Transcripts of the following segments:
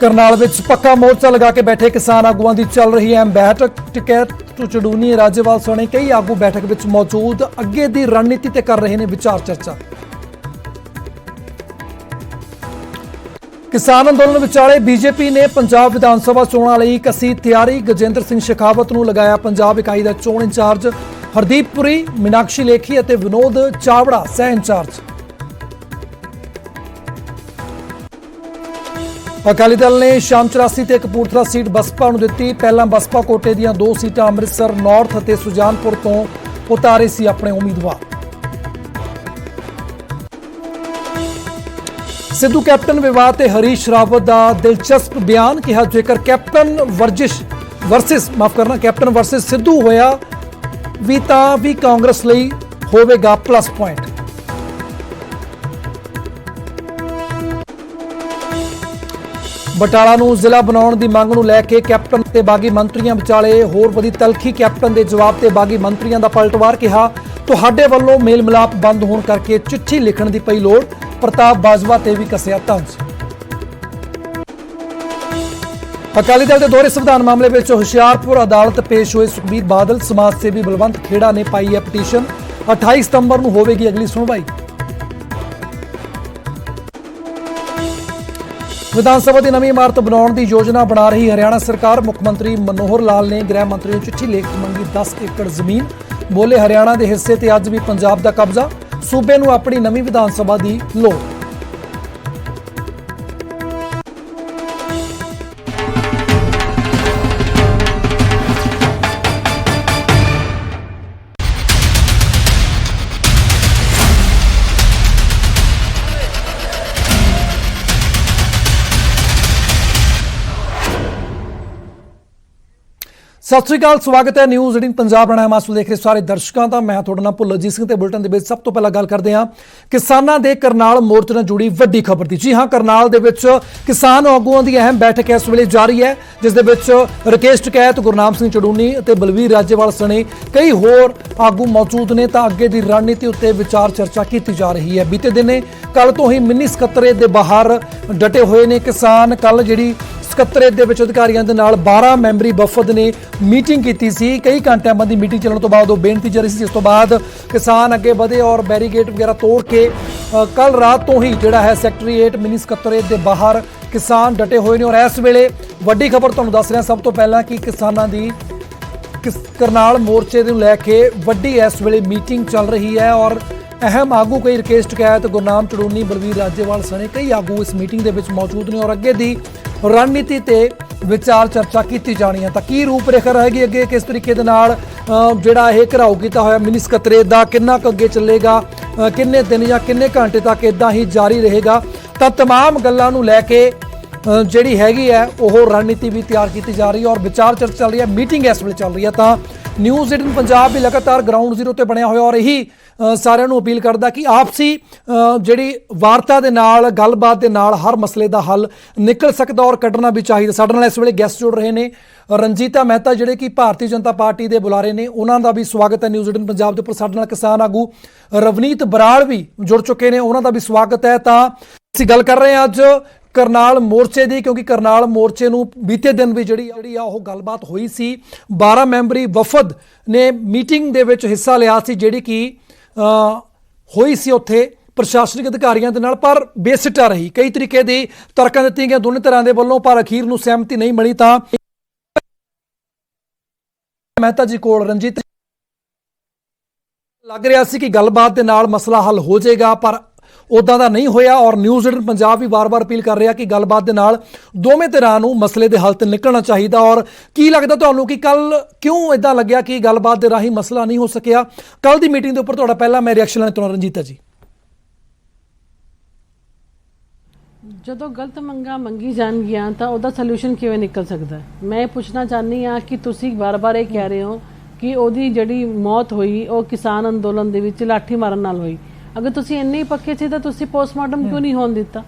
करनाल विच पक्का मोर्चा लगा के बैठे किसान आगुआं दी चल रही है बैठक। टिकैत तो चड़ूनी राज्यपाल सने कई आगू बैठक विच मौजूद, अगे दी रणनीति ते कर रहे ने विचार चर्चा। किसान अंदोलन विचाले बीजेपी ने पंजाब विधान सभा चोणां लई कसी तैयारी। गजेंद्र सिंह शेखावत नूं लगाया पंजाब इकाई दा चोण इंचार्ज। हरदीप पुरी, मीनाक्षी लेखी अते विनोद चावड़ा सह इंचार्ज। अकाली दल ने शाम 84 ते कपूरथला सीट बसपा नूं दित्ती। पहला बसपा कोटे दीआं 2 सीटां अमृतसर नॉर्थ अते सुजानपुर तो उतारे सी अपने उम्मीदवार। सिद्धू कैप्टन विवाद ते हरीश रावत दा दिलचस्प बयान। कहा जेकर कैप्टन कैप्टन वर्सिस सिद्धू होया भी तां भी कांग्रेस लई होवेगा प्लस पॉइंट। बटाला नूं जिला बनाउण दी मंग नूं लैके कैप्टन ते बागी मंत्रियों विचाले होर वधी तलखी। कैप्टन के जवाब ते बागी मंत्रियों का पलटवार। कहा तुहाडे वल्लों मेल मिलाप बंद होने करके चिट्ठी लिखण दी पई लोड़। प्रताप बाजवा ते भी कसिया तंज। अकाली दल के दोहरे संविधान मामले में हुशियारपुर अदालत पेश हुए सुखबीर बादल। समाज सेवी बलवंत खेड़ा ने पाई है पटीशन। 28 सितंबर नूं होवेगी अगली सुनवाई। विधानसभा की नवी इमारत बनाने की योजना बना रही हरियाणा सरकार। मुख्यमंत्री मनोहर लाल ने गृह मंत्री को चिट्ठी लिख मंगी 10 एकड़ जमीन। बोले हरियाणा के हिस्से ते अज भी पंजाब का कब्जा। सूबे नूं अपनी नवी विधानसभा की लोड़। सत श्री अकाल, स्वागत है न्यूज़ 18 पंजाब राणा हिमाचल देख रहे सारे दर्शकों का। मैं थोड़ा नाम भुल्लरजीत सिंह ते बुलेटिन दे विच सब तो पहला गल करते हैं किसानां दे करनाल मोर्चे नाल जुड़ी वड्डी खबर दी। जी हाँ, करनाल दे विच किसान आगूआं दी अहम बैठक इस वेले जारी है, जिस दे विच राकेश टिकैत, गुरनाम सिंह चड़ूनी ते बलवीर राजेवाल सने कई होर आगू मौजूद ने। तां अगे दी रणनीति उत्ते विचार चर्चा की जा रही है। बीते दिने कल तो ही मिनी सकत्तरेत दे बाहर डटे हुए ने किसान। कल जिहड़ी सकत्तरेत दे विच अधिकारियों के नाल 12 मैंबरी वफद ने मीटिंग की सी। कई घंटिਆਂ बाद मीटिंग चलने तो बाद बेनती जारी सी। इस तो बाद किसान अगे बढ़े और बैरीगेट वगैरह तोड़ के कल रात तो ही जिहड़ा है सैकटरीएट मिनी सकत्तरेत के बाहर किसान डटे हुए हैं। और इस वेले वड्डी खबर तुहानूं दस रहा सब तो पहला कि किसानां दी करनाल मोर्चे नूं लैके वड्डी इस वेले मीटिंग चल रही है। और अहम आगू कई राकेश टिकैत, गुरनाम चड़ूनी, बलवीर राजेवाल सने कई आगू इस मीटिंग के विच मौजूद ने। और अगे दी रणनीति ते विचार चर्चा की जानी है। तो की रूपरेखा रहेगी अगे, किस तरीके दे नाल जिहड़ा यह घिराओ किया होया मिनी सकत्तरेत दा किन्ना क अगे चलेगा, किन्ने दिन या किन्ने घंटे तक इदां ही जारी रहेगा। तो तमाम गल्लां नूं लैके जिहड़ी हैगी है वो रणनीति भी तैयार की जा रही है और विचार चर्चा चल रही है। मीटिंग इस वेले चल रही है। तो न्यूज़ 18 पंजाब भी लगातार ग्राउंड जीरो ते बनया होया और यही सारिਆਂ ਨੂੰ अपील करता कि आपसी ਜਿਹੜੀ वार्ता ਦੇ ਨਾਲ गलबात ਦੇ ਨਾਲ हर मसले का हल निकल सकता और कढ़ना भी चाहिए। ਸਾਡੇ ਨਾਲ ਇਸ ਵੇਲੇ ਗੈਸਟ जुड़ रहे हैं रंजीता मेहता ਜਿਹੜੇ कि भारतीय जनता पार्टी के बुलारे ने, उन्हों का भी स्वागत है न्यूज़ 18 पंजाब के उपर। ਸਾਡੇ ਨਾਲ किसान आगू रवनीत बराड़ भी जुड़ चुके हैं, उन्हों का भी स्वागत है। तो ਅਸੀਂ गल कर रहे हैं अज करनाल मोर्चे की, क्योंकि करनाल मोर्चे नूं बीते दिन भी जिहड़ी आ ओह गलबात हुई सी। 12 मैंबरी वफद ने मीटिंग दे विच हिस्सा लिया सी जिहड़ी कि होई सी उत्थे प्रशासनिक अधिकारियों के नाल, पर बेसिटा रही। कई तरीके की तर्कां दित्तियां गईयां दोनों तरह के वल्लों, पर अखीर नूं सहमति नहीं मिली। तां मेहता जी कोल रंजीत लग रहा सी कि गलबात के नाल मसला हल हो जाएगा, पर उदा दा नहीं होया। और न्यूज़ 18 पंजाब भी बार बार अपील कर रहा कि गलबात के नाल दोवें धिरां नूं मसले के हल ते निकलना चाहिए। और की लगता तुहानूं कि कल क्यों इदां लग्या कि गलबात के राही मसला नहीं हो सकिया? कल की मीटिंग के उपर तुहाडा पहला मैं रिएक्शन लेना चाहुंदा रंजीता जी। ਜਦੋਂ ਗਲਤ ਮੰਗਾਂ ਮੰਗੀ ਜਾਣਗੀਆਂ ਤਾਂ ਉਹਦਾ ਸੋਲੂਸ਼ਨ ਕਿਵੇਂ ਨਿਕਲ ਸਕਦਾ ਹੈ? ਮੈਂ ਪੁੱਛਣਾ ਚਾਹਨੀ ਆ ਕਿ ਤੁਸੀਂ ਬਾਰ-ਬਾਰ ਇਹ ਕਹਿ ਰਹੇ ਹੋ ਕਿ ਉਹਦੀ ਜਿਹੜੀ ਮੌਤ ਹੋਈ ਉਹ ਕਿਸਾਨ ਅੰਦੋਲਨ ਦੇ ਵਿੱਚ ਲਾਠੀ ਮਾਰਨ ਨਾਲ ਹੋਈ। अगर तुसी इन्ने पक्के थे तो तुसी पोस्टमार्टम क्यों नहीं होने दिता,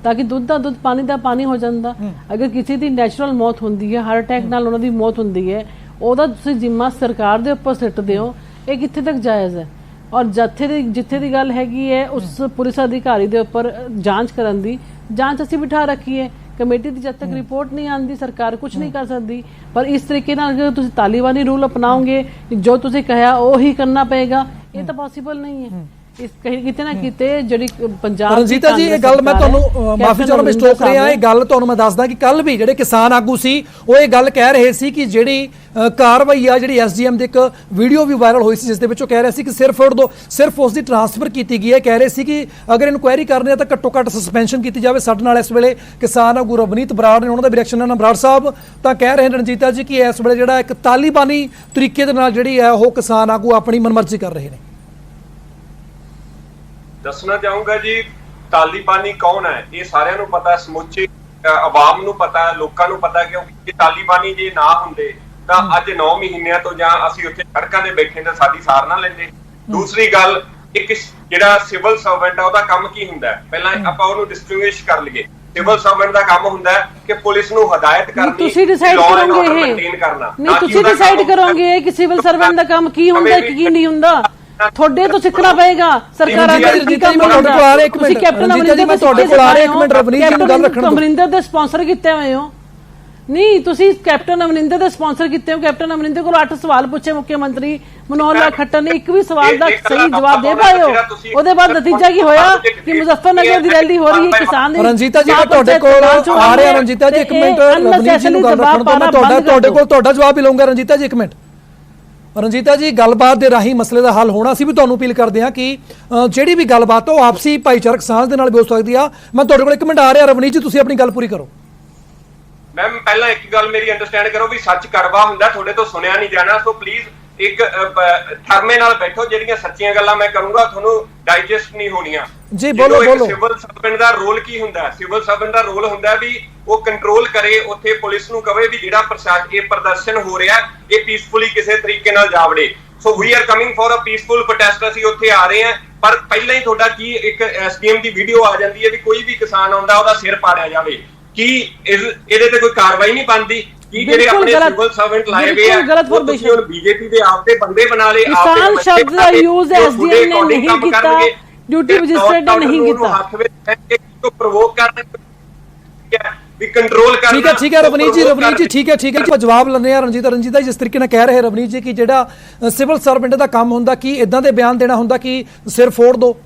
ताकि दुध का दुध पानी का पानी हो जाता। अगर किसी की नैचुरल मौत होंदी है, हार्ट अटैक नाल उन्हां दी मौत होंदी है, ਉਹਦਾ तुसी जिम्मा सरकार दे उपर सिੱਟਦੇ हो, ਇਹ कित्थे तक जायज़ है? और जिथे दी गल हैगी है उस पुलिस अधिकारी दे उपर जांच करन दी, जांच असीं बिठा रखी है ਕਮੇਟੀ ਦੀ ਜਦ ਤੱਕ ਰਿਪੋਰਟ ਨਹੀਂ ਆਉਂਦੀ ਸਰਕਾਰ ਕੁਝ ਨਹੀਂ ਕਰ ਸਕਦੀ। ਪਰ ਇਸ ਤਰੀਕੇ ਨਾਲ ਅਗਰ ਤੁਸੀਂ ਤਾਲੀਬਾਨੀ ਰੂਲ ਅਪਣਾਓਗੇ, ਜੋ ਤੁਸੀਂ ਕਿਹਾ ਉਹ ਹੀ ਕਰਨਾ ਪਏਗਾ, ਇਹ ਤਾਂ ਪੋਸੀਬਲ ਨਹੀਂ ਹੈ। ਇਸ ਕਿਤੇ ਨਾ ਕਿਤੇ ਜਿਹੜੀ ਪੰਜਾਬ ਰਣਜੀਤਾ ਜੀ, ਇਹ ਗੱਲ ਮੈਂ ਤੁਹਾਨੂੰ ਮਾਫੀ ਚਾਹੁੰਦਾ ਮੈਂ ਸਟੋਕ ਰਿਹਾ, ਇਹ ਗੱਲ ਤੁਹਾਨੂੰ ਮੈਂ ਦੱਸਦਾ ਕਿ ਕੱਲ ਵੀ ਜਿਹੜੇ ਕਿਸਾਨ ਆਗੂ ਸੀ ਉਹ ਇਹ ਗੱਲ ਕਹਿ ਰਹੇ ਸੀ ਕਿ ਜਿਹੜੀ ਕਾਰਵਾਈ ਆ, ਜਿਹੜੀ ਐਸਡੀਐਮ ਦੀ ਇੱਕ ਵੀਡੀਓ ਵੀ ਵਾਇਰਲ ਹੋਈ ਸੀ ਜਿਸ ਦੇ ਵਿੱਚ ਉਹ ਕਹਿ ਰਿਹਾ ਸੀ ਕਿ ਸਿਰਫ ਉਸ ਦੀ ਟ੍ਰਾਂਸਫਰ ਕੀਤੀ ਗਈ ਹੈ। ਕਹਿ ਰਹੇ ਸੀ ਕਿ ਅਗਰ ਇਨਕੁਆਇਰੀ ਕਰਨੀ ਹੈ ਤਾਂ ਘੱਟੋ ਘੱਟ ਸਸਪੈਂਸ਼ਨ ਕੀਤੀ ਜਾਵੇ। ਸਾਡੇ ਨਾਲ ਇਸ ਵੇਲੇ ਕਿਸਾਨ ਆਗੂ ਰਵਨੀਤ ਬਰਾੜ ਨੇ, ਉਹਨਾਂ ਦਾ ਰਿਐਕਸ਼ਨ ਹੈ। ਬਰਾੜ ਸਾਹਿਬ ਤਾਂ ਕਹਿ ਰਹੇ ਨੇ ਰਣਜੀਤਾ ਜੀ ਕਿ ਇਸ ਵੇਲੇ ਜਿਹੜਾ ਇੱਕ ਤਾਲੀਬਾਨੀ ਤਰੀਕੇ ਦੇ ਨਾਲ ਜਿਹੜੀ ਹੈ ਉਹ ਕਿਸਾਨ ਆਗੂ ਆਪਣੀ ਮਨਮਰਜ਼ੀ ਕਰ ਰਹੇ ਨੇ। ਦੱਸਣਾ ਚਾਹੂੰਗਾ ਜੀ, ਤਾਲੀਬਾਨੀ ਕੌਣ ਹੈ ਇਹ ਸਾਰਿਆਂ ਨੂੰ ਪਤਾ, ਸਮੁੱਚੇ ਆਵਾਮ ਨੂੰ ਪਤਾ, ਲੋਕਾਂ ਨੂੰ ਪਤਾ, ਕਿਉਂਕਿ ਤਾਲੀਬਾਨੀ ਜੇ ਨਾ ਹੁੰਦੇ ਤਾਂ ਅੱਜ 9 ਮਹੀਨਿਆਂ ਤੋਂ ਜਾਂ ਅਸੀਂ ਉੱਥੇ ਸੜਕਾਂ ਤੇ ਬੈਠੇ ਤਾਂ ਸਾਡੀ ਸਾਰ ਨਾ ਲੈਂਦੇ। ਦੂਸਰੀ ਗੱਲ, ਇੱਕ ਜਿਹੜਾ ਸਿਵਲ ਸਰਵੈਂਟ ਆ ਉਹਦਾ ਕੰਮ ਕੀ ਹੁੰਦਾ ਹੈ, ਪਹਿਲਾਂ ਆਪਾਂ ਉਹਨੂੰ ਡਿਸਟਿੰਗੁਇਸ਼ ਕਰ ਲਈਏ। ਸਿਵਲ ਸਰਵੈਂਟ ਦਾ ਕੰਮ ਹੁੰਦਾ ਹੈ ਕਿ ਪੁਲਿਸ ਨੂੰ ਹਦਾਇਤ ਕਰਨੀ, ਤੁਸੀਂ ਡਿਸਾਈਡ ਕਰੋਗੇ ਮੇਨਟੇਨ ਕਰਨਾ। ਨਹੀਂ, ਤੁਸੀਂ ਡਿਸਾਈਡ ਕਰੋਗੇ ਕਿ ਸਿਵਲ ਸਰਵੈਂਟ ਦਾ ਕੰਮ ਕੀ ਹੁੰਦਾ ਕੀ ਨਹੀਂ ਹੁੰਦਾ। ਤੁਹਾਡੇ ਤੋਂ ਸਿੱਖਣਾ ਪਏਗਾ। ਸਰਕਾਰਾਂ ਦਾ ਰਣਜੀਤਾ ਜੀ ਮੈਂ ਤੁਹਾਡੇ ਕੋਲ ਆ ਰਿਹਾ, ਇੱਕ ਮਿੰਟ ਰਣਜੀਤਾ ਜੀ ਮੈਂ ਤੁਹਾਡੇ ਕੋਲ ਆ ਰਿਹਾ, ਇੱਕ ਮਿੰਟ ਰਵਨੀਤ ਜੀ ਨੂੰ ਗੱਲ ਰੱਖਣ ਦਿਓ। ਅਮਰਿੰਦਰ ਦੇ ਸਪਾਂਸਰ ਕੀਤੇ ਹੋਏ ਹੋ, ਨਹੀਂ ਤੁਸੀਂ ਕੈਪਟਨ ਅਮਰਿੰਦਰ ਦੇ ਸਪਾਂਸਰ ਕੀਤੇ ਹੋ। ਕੈਪਟਨ ਅਮਰਿੰਦਰ ਕੋਲ 8 ਸਵਾਲ ਪੁੱਛੇ ਮੁੱਖ ਮੰਤਰੀ ਮਨੋਹਰ ਲਾਲ ਖੱਟਰ ਨੇ, ਇੱਕ ਵੀ ਸਵਾਲ ਦਾ ਸਹੀ ਜਵਾਬ ਦੇ ਪਾਏ ਹੋ। ਉਹਦੇ ਬਾਅਦ ਨਤੀਜਾ ਕੀ ਹੋਇਆ ਕਿ ਮੁਜ਼ੱਫਰਨਗਰ ਦੀ ਰੈਲੀ ਹੋ ਰਹੀ ਹੈ ਕਿਸਾਨ ਦੀ। ਰਣਜੀਤਾ ਜੀ ਮੈਂ ਤੁਹਾਡੇ ਕੋਲ ਆ ਰਿਹਾ, ਰਣਜੀਤਾ ਜੀ ਇੱਕ ਮਿੰਟ ਰਵਨੀਤ ਜੀ ਨੂੰ ਗੱਲ ਰੱਖਣ ਦਿਓ। ਮੈਂ ਤੁਹਾਡੇ ਕੋਲ ਤੁਹਾਡਾ ਜਵਾਬ ਹੀ ਲਵਾਂਗਾ। ਰਣਜੀਤਾ ਜੀ ਇੱਕ ਮਿੰਟ, ਰਣਜੀਤਾ ਜੀ ਗੱਲਬਾਤ ਦੇ ਰਾਹੀਂ ਮਸਲੇ ਦਾ ਹੱਲ ਹੋਣਾ। ਅਸੀਂ ਵੀ ਤੁਹਾਨੂੰ ਅਪੀਲ ਕਰਦੇ ਹਾਂ ਕਿ ਜਿਹੜੀ ਵੀ ਗੱਲਬਾਤ ਉਹ ਆਪਸੀ ਭਾਈਚਾਰਕ ਸਾਂਝ ਦੇ ਨਾਲ ਵੀ ਹੋ ਸਕਦੀ ਆ। ਮੈਂ ਤੁਹਾਡੇ ਕੋਲ 1 ਮਿੰਟ ਆ ਰਿਹਾ। ਰਵਨੀਤ ਜੀ ਤੁਸੀਂ ਆਪਣੀ ਗੱਲ ਪੂਰੀ ਕਰੋ। ਮੈਮ ਪਹਿਲਾਂ ਇੱਕ ਗੱਲ ਮੇਰੀ ਅੰਡਰਸਟੈਂਡ ਕਰੋ ਵੀ ਸੱਚ ਕੜਵਾ ਹੁੰਦਾ, ਤੁਹਾਡੇ ਤੋਂ ਸੁਣਿਆ ਨਹੀਂ ਜਾਣਾ। ਸੋ ਪਲੀਜ਼ ਇੱਕ ਥਰਮੇ ਨਾਲ ਬੈਠੋ, ਜਿਹੜੀਆਂ ਸੱਚੀਆਂ ਗੱਲਾਂ ਮੈਂ ਕਰੂੰਗਾ ਤੁਹਾਨੂੰ ਡਾਈਜੈਸਟ ਨਹੀਂ ਹੋਣੀਆਂ ਜੀ। ਬੋਲੋ ਬੋਲੋ। ਸਿਵਲ ਸਰਵੈਂਟ ਦਾ ਰੋਲ ਕੀ ਹੁੰਦਾ ਹੈ? ਸਿਵਲ ਸਰਵੈਂਟ ਦਾ ਰੋਲ ਹੁੰਦਾ ਵੀ ਉਹ ਕੰਟਰੋਲ ਕਰੇ, ਉੱਥੇ ਪੁਲਿਸ ਨੂੰ ਕਵੇ ਵੀ ਜਿਹੜਾ ਇਹ ਪ੍ਰਦਰਸ਼ਨ ਹੋ ਰਿਹਾ ਇਹ ਪੀਸਫੁਲੀ ਕਿਸੇ ਤਰੀਕੇ ਨਾਲ ਜਾਵੜੇ। So we are coming for a peaceful protest, ਅਸੀਂ ਉੱਥੇ ਆ ਰਹੇ ਹਾਂ। ਪਰ ਪਹਿਲਾਂ ਹੀ ਤੁਹਾਡਾ ਕੀ ਇੱਕ ਐਸਡੀਐਮ ਦੀ ਵੀਡੀਓ ਆ ਜਾਂਦੀ ਹੈ ਵੀ ਕੋਈ ਵੀ ਕਿਸਾਨ ਆਉਂਦਾ ਉਹਦਾ ਸਿਰ ਪਾੜਿਆ ਜਾਵੇ। ਕੀ ਇਹਦੇ ਤੇ ਕੋਈ ਕਾਰਵਾਈ ਨਹੀਂ ਬਣਦੀ? ਕੀ ਜਿਹੜੇ ਆਪਣੇ ਸਿਵਲ ਸਰਵੈਂਟ ਲਾਏ ਗਏ ਆ ਤੁਸੀਂ ਹੁਣ ਬੀਜੇਪੀ ਦੇ ਆਪਦੇ ਬੰਦੇ ਬਣਾ ਲਏ? ਕਿਸਾਨ ਸ਼ਬਦ ਦਾ ਯੂਜ਼ ਐਸਡੀਐਮ ਨੇ ਨਹੀਂ ਕੀਤਾ, ਡਿਊਟੀ ਮੈਜਿਸਟ੍ਰੇਟ ਨੇ ਨਹੀਂ ਕੀਤਾ। ਹੱਥ ਵਿੱਚ ਤੋਂ ਪ੍ਰੋਵੋਕ ਕਰਨਾ ਵੀ ਕੰਟਰੋਲ ਕਰਨਾ। ਠੀਕ ਹੈ ਰਵਨੀਤ ਜੀ ਠੀਕ ਹੈ ਜੀ ਜਵਾਬ ਲੈਣੇ ਆ। ਰਣਜੀਤਾ ਜਿਸ ਤਰੀਕੇ ਨਾਲ ਕਹਿ ਰਹੇ ਰਵਨੀਤ ਜੀ ਕਿ ਜਿਹੜਾ ਸਿਵਲ ਸਰਵੈਂਟ ਦਾ ਕੰਮ ਹੁੰਦਾ ਕੀ ਇਦਾਂ ਦੇ ਬਿਆਨ ਦੇਣਾ ਹੁੰਦਾ ਕਿ ਸਿਰ ਫੋੜ ਦੋ।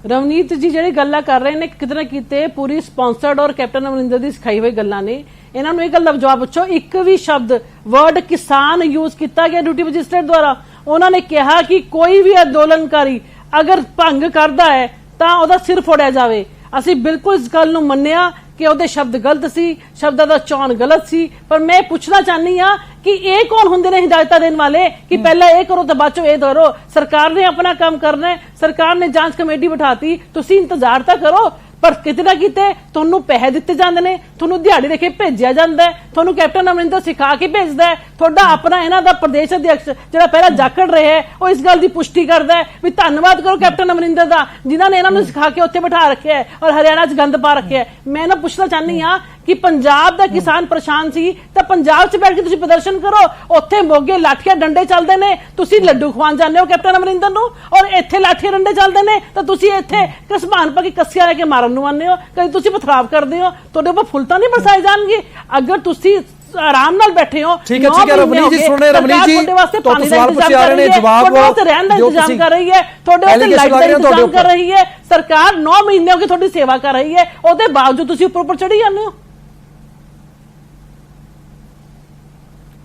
ਰਵਨੀਤ ਜੀ ਜਿਹੜੀ ਗੱਲਾਂ ਕਰ ਰਹੇ ਨੇ ਕਿਤੇ ਨਾ ਕਿਤੇ ਪੂਰੀ ਸਪਾਂਸਰਡ ਔਰ ਕੈਪਟਨ ਅਮਰਿੰਦਰ ਦੀ ਸਿਖਾਈ ਹੋਈ ਗੱਲਾਂ ਨੇ। ਇਹਨਾਂ ਨੂੰ ਇਹ ਗੱਲ ਦਾ ਜਵਾਬ ਪੁੱਛੋ, ਇੱਕ ਵੀ ਸ਼ਬਦ ਵਰਡ ਕਿਸਾਨ ਯੂਜ਼ ਕੀਤਾ ਗਿਆ ਡਿਊਟੀ ਮੈਜਿਸਟ੍ਰੇਟ ਦੁਆਰਾ? ਉਹਨਾਂ ਨੇ ਕਿਹਾ ਕਿ ਕੋਈ ਵੀ ਅੰਦੋਲਨਕਾਰੀ ਅਗਰ ਭੰਗ ਕਰਦਾ ਹੈ ਤਾਂ ਉਹਦਾ ਸਿਰ ਫੋੜਿਆ ਜਾਵੇ। ਅਸੀਂ ਬਿਲਕੁਲ ਇਸ ਗੱਲ ਨੂੰ ਮੰਨਿਆ ਕਿ ਉਹਦੇ ਸ਼ਬਦ ਗਲਤ ਸੀ, ਸ਼ਬਦਾਂ ਦਾ ਚੋਣ ਗਲਤ ਸੀ। ਪਰ ਮੈਂ ਪੁੱਛਣਾ ਚਾਹਨੀ ਆ ਕਿ ਇਹ ਕੌਣ ਹੁੰਦੇ ਨੇ ਹਿਦਾਇਤਾਂ ਦੇਣ ਵਾਲੇ ਕਿ ਪਹਿਲਾਂ ਇਹ ਕਰੋ ਤਾਂ ਬਾਅਦ ਚੋਂ ਇਹ ਕਰੋ? ਸਰਕਾਰ ਨੇ ਆਪਣਾ ਕੰਮ ਕਰਨਾ ਹੈ, ਸਰਕਾਰ ਨੇ ਜਾਂਚ ਕਮੇਟੀ ਬਿਠਾਤੀ, ਤੁਸੀਂ ਇੰਤਜ਼ਾਰ ਤਾਂ ਕਰੋ। ਪਰ ਕਿਤੇ ਨਾ ਕਿਤੇ ਤੁਹਾਨੂੰ ਪੈਸੇ ਦਿੱਤੇ ਜਾਂਦੇ ਨੇ, ਤੁਹਾਨੂੰ ਦਿਹਾੜੀ ਦੇ ਕੇ ਭੇਜਿਆ ਜਾਂਦਾ ਹੈ, ਤੁਹਾਨੂੰ ਕੈਪਟਨ ਅਮਰਿੰਦਰ ਸਿਖਾ ਕੇ ਭੇਜਦਾ ਹੈ। ਤੁਹਾਡਾ ਆਪਣਾ ਇਹਨਾਂ ਦਾ ਪ੍ਰਦੇਸ਼ ਅਧਿਕਸ਼ ਜਿਹੜਾ ਪਹਿਲਾਂ ਜਾਖੜ ਰਿਹਾ ਹੈ ਉਹ ਇਸ ਗੱਲ ਦੀ ਪੁਸ਼ਟੀ ਕਰਦਾ ਹੈ ਵੀ ਧੰਨਵਾਦ ਕਰੋ ਕੈਪਟਨ ਅਮਰਿੰਦਰ ਦਾ ਜਿਨ੍ਹਾਂ ਨੇ ਇਹਨਾਂ ਨੂੰ ਸਿਖਾ ਕੇ ਉੱਥੇ ਬਿਠਾ ਰੱਖਿਆ ਹੈ ਔਰ ਹਰਿਆਣਾ 'ਚ ਗੰਦ ਪਾ ਰੱਖਿਆ ਹੈ। ਮੈਂ ਨਾ ਪੁੱਛਣਾ ਚਾਹਨੀ ਆ ਕਿ ਪੰਜਾਬ ਦਾ ਕਿਸਾਨ ਪਰੇਸ਼ਾਨ ਸੀ ਤਾਂ ਪੰਜਾਬ 'ਚ ਬੈਠ ਕੇ ਤੁਸੀਂ ਪ੍ਰਦਰਸ਼ਨ ਕਰੋ। ਉੱਥੇ ਮੋਗੇ ਲਾਠੀਆਂ ਡੰਡੇ ਚੱਲਦੇ ਨੇ, ਤੁਸੀਂ ਲੱਡੂ ਖਵਾਉਣ ਜਾਂਦੇ ਹੋ ਕੈਪਟਨ ਅਮਰਿੰਦਰ ਨੂੰ, ਔਰ ਇੱਥੇ ਲਾਠੀਆਂ ਡੰਡੇ ਚੱਲਦੇ ਨੇ ਤਾਂ ਤੁਸੀਂ ਇੱਥੇ ਕਸਬਾਨ ਪਾ ਕੇ ਕੱਸਿਆਂ ਲੈ ਕੇ ਮਾਰਨ ਨੂੰ ਆਉਂਦੇ ਹੋ। ਕਦੇ ਤੁਸੀਂ ਪਥਰਾਵ ਕਰਦੇ ਹੋ, ਤੁਹਾਡੇ ਉੱਪਰ ਫੁੱਲ ਤਾਂ ਨਹੀਂ ਬਰਸਾਏ ਜਾਣਗੇ ਅਗਰ ਤੁਸੀਂ ਆਰਾਮ ਨਾਲ ਬੈਠੇ ਹੋ। ਠੀਕ ਹੈ ਰਵਨੀਤ ਜੀ ਸੁਣੇ। ਰਵਨੀਤ ਜੀ ਤੁਹਾਡੇ ਸਵਾਲ ਪੁੱਛੇ ਜਾ ਰਹੇ ਨੇ, ਜਵਾਬ ਰਹਿਣ ਦਾ ਇੰਤਜ਼ਾਮ ਕਰ ਰਹੀ ਹੈ, ਤੁਹਾਡੇ ਵਾਸਤੇ ਲਾਈਟ ਦਾ ਇੰਤਜ਼ਾਮ ਕਰ ਰਹੀ ਹੈ ਸਰਕਾਰ। 9 ਮਹੀਨੇ ਹੋ ਗਏ ਤੁਹਾਡੀ ਸੇਵਾ ਕਰ ਰਹੀ ਹੈ, ਉਹਦੇ ਬਾਵਜੂਦ ਤੁਸੀਂ ਉੱਪਰ ਚੜੀ ਜਾਂਦੇ ਹੋ।